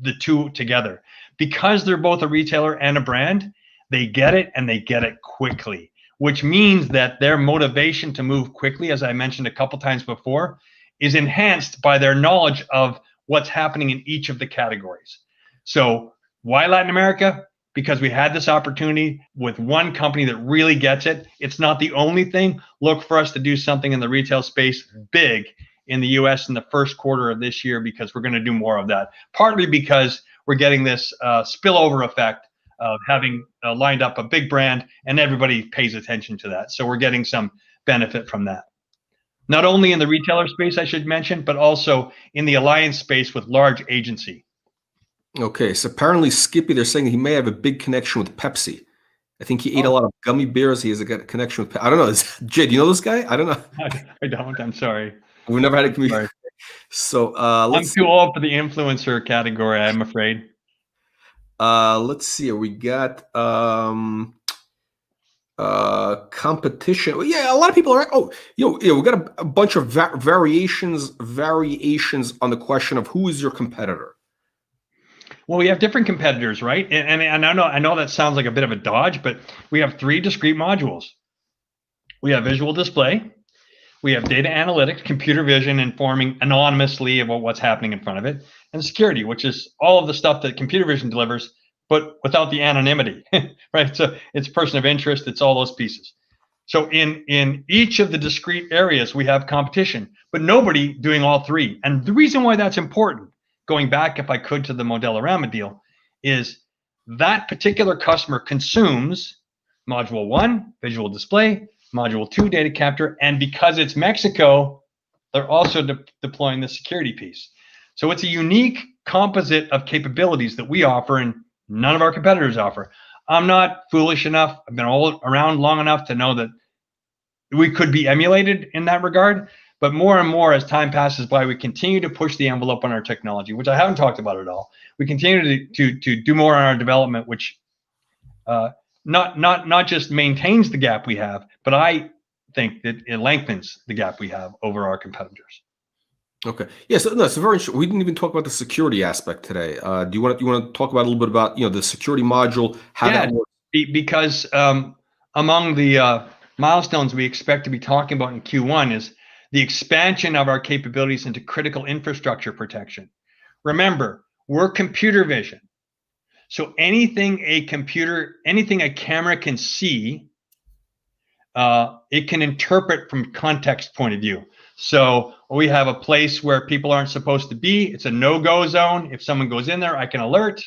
the two together. Because they're both a retailer and a brand, they get it, and they get it quickly, which means that their motivation to move quickly, as I mentioned a couple times before, is enhanced by their knowledge of what's happening in each of the categories. So why Latin America? Because we had this opportunity with one company that really gets it. It's not the only thing. Look for us to do something in the retail space big in the US in the first quarter of this year, because we're going to do more of that. Partly because we're getting this spillover effect of having lined up a big brand and everybody pays attention to that. So we're getting some benefit from that. Not only in the retailer space, I should mention, but also in the alliance space with large agency. Okay, so apparently Skippy, they're saying he may have a big connection with Pepsi. I think he ate a lot of gummy bears. He has a connection with I don't know. Jay, do you know this guy? I don't know. I don't. I'm sorry. We've never had a communication. So I'm too old for the influencer category, I'm afraid. Let's see. We got competition. Well, yeah, a lot of people are. Oh, we got a bunch of variations on the question of who is your competitor. Well, we have different competitors, right? And I know that sounds like a bit of a dodge, but we have 3 discrete modules. We have visual display, we have data analytics, computer vision informing anonymously about what's happening in front of it, and security, which is all of the stuff that computer vision delivers, but without the anonymity, right? So it's person of interest, it's all those pieces. So in each of the discrete areas, we have competition, but nobody doing all 3. And the reason why that's important, going back, if I could, to the Modelorama deal, is that particular customer consumes module 1, visual display, module 2, data capture, and because it's Mexico, they're also deploying the security piece. So it's a unique composite of capabilities that we offer and none of our competitors offer. I'm not foolish enough, I've been all around long enough to know that we could be emulated in that regard. But more and more as time passes by, we continue to push the envelope on our technology, which I haven't talked about at all. We continue to do more on our development, which not just maintains the gap we have, but I think that it lengthens the gap we have over our competitors. Okay. Yeah. So no, it's very interesting. We didn't even talk about the security aspect today. Do you want to talk about a little bit about the security module, how that works? Because among the milestones we expect to be talking about in Q1 is the expansion of our capabilities into critical infrastructure protection. Remember, we're computer vision. So anything a camera can see, it can interpret from context point of view. So we have a place where people aren't supposed to be. It's a no-go zone. If someone goes in there, I can alert.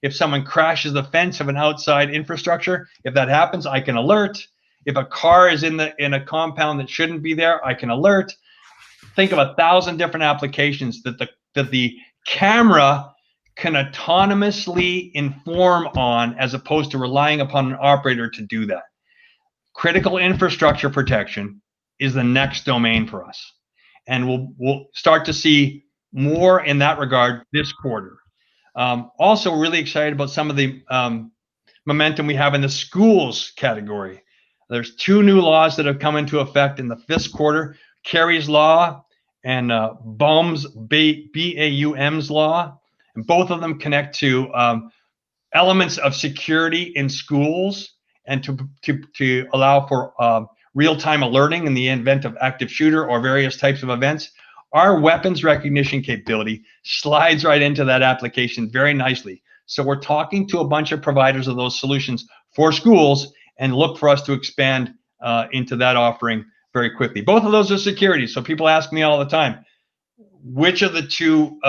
If someone crashes the fence of an outside infrastructure, if that happens, I can alert. If a car is in a compound that shouldn't be there, I can alert. Think of 1,000 different applications that the camera can autonomously inform on, as opposed to relying upon an operator to do that. Critical infrastructure protection is the next domain for us, and we'll start to see more in that regard this quarter. Also, really excited about some of the momentum we have in the schools category. There's 2 new laws that have come into effect in this quarter: Kerry's Law and Baum's law. And both of them connect to elements of security in schools and to allow for real-time alerting in the event of active shooter or various types of events. Our weapons recognition capability slides right into that application very nicely. So we're talking to a bunch of providers of those solutions for schools and look for us to expand into that offering very quickly. Both of those are security. So people ask me all the time, which of the 2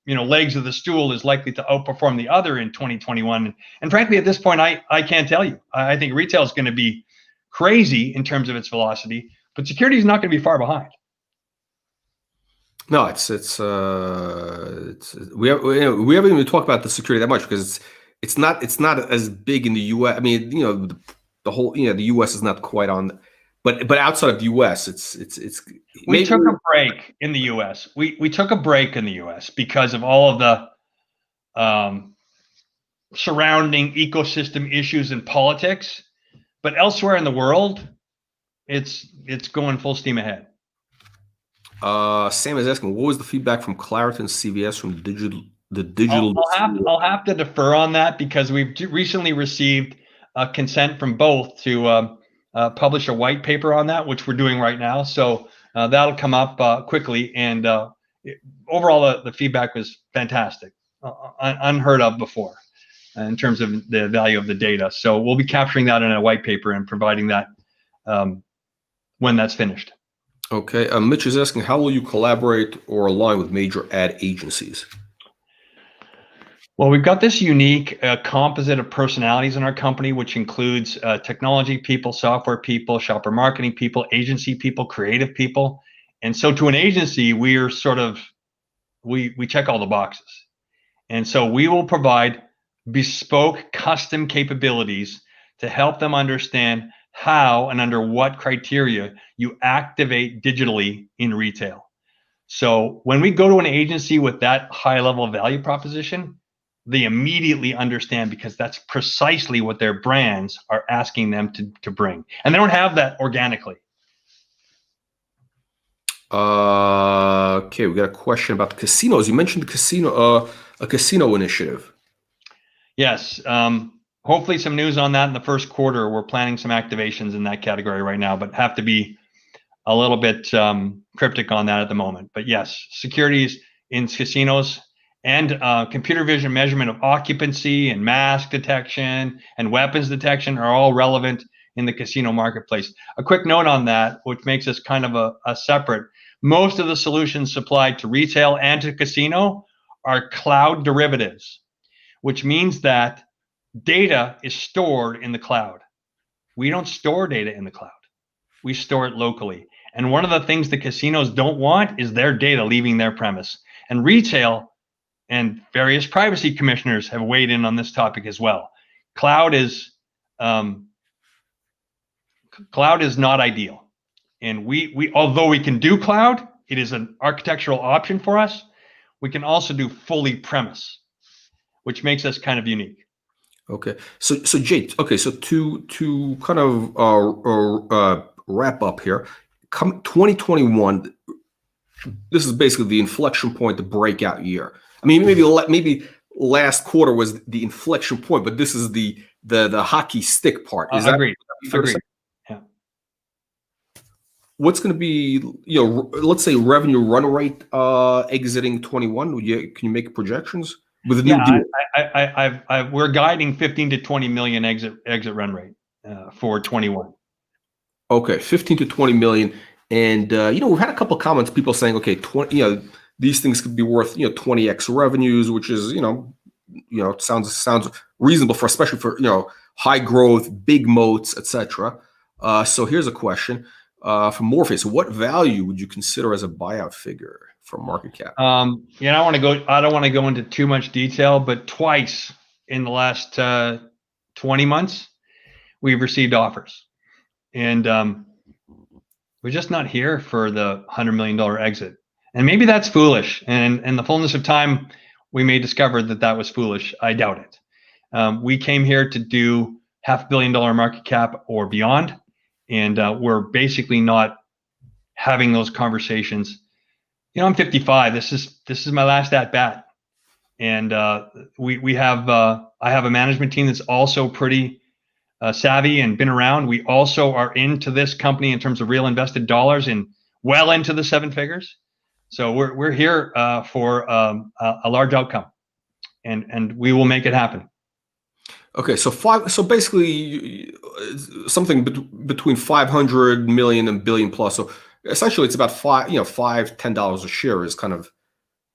legs of the stool is likely to outperform the other in 2021? And frankly, at this point, I can't tell you. I think retail is going to be crazy in terms of its velocity, but security is not going to be far behind. No, we haven't even talked about the security that much because it's not as big in the U.S. I mean, the whole the U.S. is not quite on, but outside of the U.S. it's. We took a break in the U.S. We took a break in the U.S. because of all of the surrounding ecosystem issues and politics, but elsewhere in the world, it's going full steam ahead. Sam is asking, what was the feedback from Claritin CVS from the digital? I'll have to defer on that because we've recently received consent from both to publish a white paper on that, which we're doing right now. So that'll come up quickly. And overall, the feedback was fantastic, unheard of before in terms of the value of the data. So we'll be capturing that in a white paper and providing that when that's finished. Okay. Mitch is asking, how will you collaborate or align with major ad agencies? Well, we've got this unique composite of personalities in our company, which includes technology people, software people, shopper marketing people, agency people, creative people. And so to an agency, we are sort of, we check all the boxes. And so we will provide bespoke custom capabilities to help them understand how and under what criteria you activate digitally in retail. So when we go to an agency with that high level value proposition, they immediately understand because that's precisely what their brands are asking them to bring. And they don't have that organically. Okay, we got a question about the casinos. You mentioned the casino, a casino initiative. Yes. Hopefully some news on that in the first quarter. We're planning some activations in that category right now, but have to be a little bit cryptic on that at the moment. But yes, securities in casinos and computer vision measurement of occupancy and mask detection and weapons detection are all relevant in the casino marketplace. A quick note on that, which makes us kind of a separate. Most of the solutions supplied to retail and to casino are cloud derivatives, which means that data is stored in the cloud. We don't store data in the cloud. We store it locally. And one of the things the casinos don't want is their data leaving their premise. And retail and various privacy commissioners have weighed in on this topic as well. Cloud is not ideal. And we although we can do cloud, it is an architectural option for us. We can also do fully premise, which makes us kind of unique. Okay, so Jay, okay, so to kind of wrap up here, 2021, this is basically the inflection point, the breakout year. I mean, maybe last quarter was the inflection point, but this is the hockey stick part. Is that agreed? Agreed. Yeah. What's going to be, let's say revenue run rate exiting 21? Can you make projections? With a new deal. We're guiding 15 to 20 million exit run rate for 21. Okay, 15 to 20 million, and we've had a couple of comments, people saying, okay, 20, these things could be worth 20x revenues, which is sounds reasonable for, especially for high growth, big moats, etc. So here's a question from Morpheus: what value would you consider as a buyout figure for market cap? I don't want to go into too much detail, but twice in the last 20 months, we've received offers, and we're just not here for the $100 million exit. And maybe that's foolish. And in the fullness of time, we may discover that that was foolish. I doubt it. We came here to do $500 million market cap or beyond, and we're basically not having those conversations. I'm 55. This is my last at bat, and I have a management team that's also pretty savvy and been around. We also are into this company in terms of real invested dollars and well into the 7 figures. So we're here for a large outcome, and we will make it happen. Okay, so basically something between 500 million and billion plus. So essentially, it's about $5-10 a share is kind of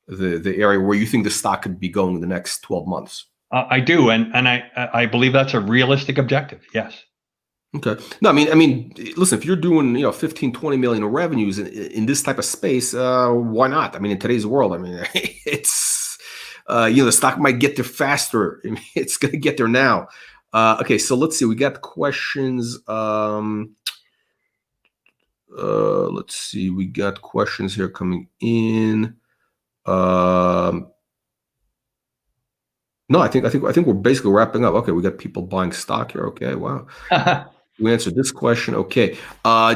the area where you think the stock could be going in the next 12 months. I do, and I believe that's a realistic objective. Yes. Okay. No, I mean, listen, if you're doing 15-20 million in revenues in this type of space, why not? I mean, in today's world, I mean, it's the stock might get there faster. I mean, it's going to get there now. Okay, so let's see. We got questions. Let's see. We got questions here coming in. No, I think we're basically wrapping up. Okay, we got people buying stock here. Okay, wow. We answered this question. Okay,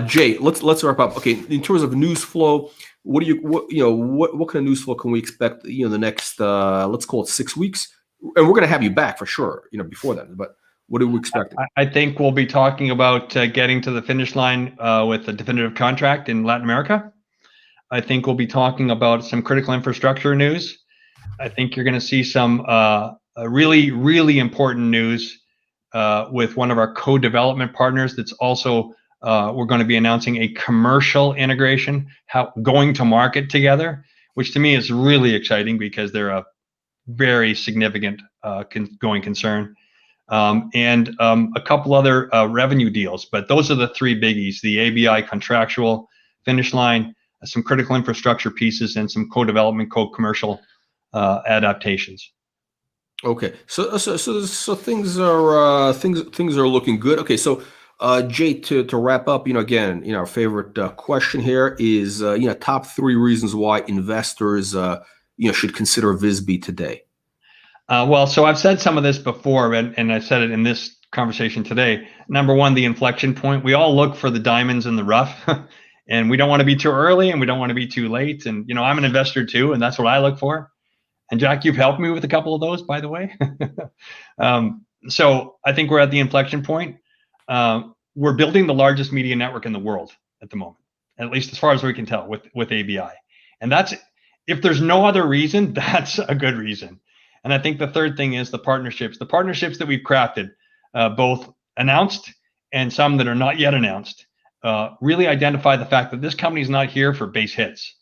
Jay, let's wrap up. Okay, in terms of news flow, what kind of news flow can we expect? The next let's call it 6 weeks, and we're going to have you back for sure. Before then, but what are we expecting? I think we'll be talking about getting to the finish line with a definitive contract in Latin America. I think we'll be talking about some critical infrastructure news. I think you're going to see some really, really important news with one of our co-development partners that's also we're going to be announcing a commercial integration, going to market together, which to me is really exciting because they're a very significant going concern. And a couple other revenue deals, but those are the three biggies: the ABI contractual finish line, some critical infrastructure pieces, and some co-development, co-commercial adaptations. Okay, so things are looking good. Okay, so Jay, to wrap up, again, our favorite question here is top 3 reasons why investors should consider VSBY today. Well, so I've said some of this before, and I said it in this conversation today. Number one, the inflection point. We all look for the diamonds in the rough, and we don't want to be too early, and we don't want to be too late. And I'm an investor too, and that's what I look for. And Jack, you've helped me with a couple of those, by the way. So I think we're at the inflection point. We're building the largest media network in the world at the moment, at least as far as we can tell with ABI. And that's, if there's no other reason, that's a good reason. And I think the third thing is the partnerships that we've crafted, both announced and some that are not yet announced, really identify the fact that this company is not here for base hits.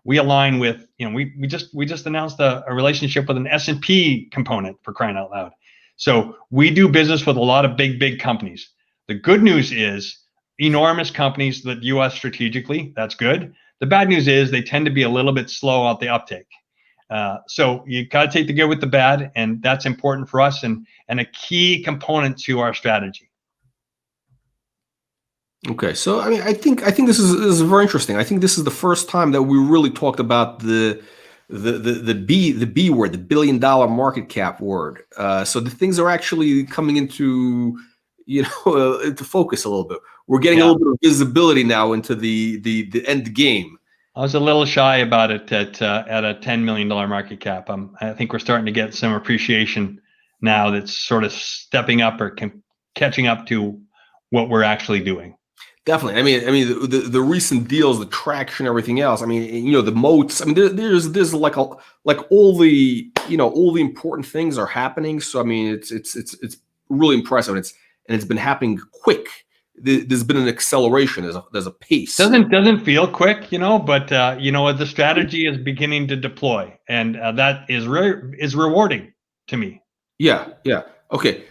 We align with, we just announced a relationship with an S&P component, for crying out loud. So we do business with a lot of big companies. The good news is enormous companies that view us strategically. That's good. The bad news is they tend to be a little bit slow out the uptake. So you got to take the good with the bad, and that's important for us and a key component to our strategy. Okay, so I think this is very interesting. I think this is the first time that we really talked about the B word, the $1 billion market cap word. So the things are actually coming into into focus a little bit. We're getting a little bit of visibility now into the end game. I was a little shy about it at a $10 million market cap. I think we're starting to get some appreciation now that's sort of stepping up or catching up to what we're actually doing. Definitely. I mean, the recent deals, the traction, everything else. I mean, the moats. I mean, there's like all the all the important things are happening. So I mean, it's really impressive, and it's been happening quick. There's been an acceleration. There's a pace. Doesn't feel quick, but the strategy is beginning to deploy, and that is rewarding to me. Yeah. Okay,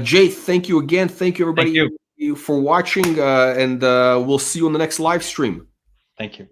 Jay, thank you again. Thank you, everybody. Thank you for watching, and we'll see you on the next live stream. Thank you.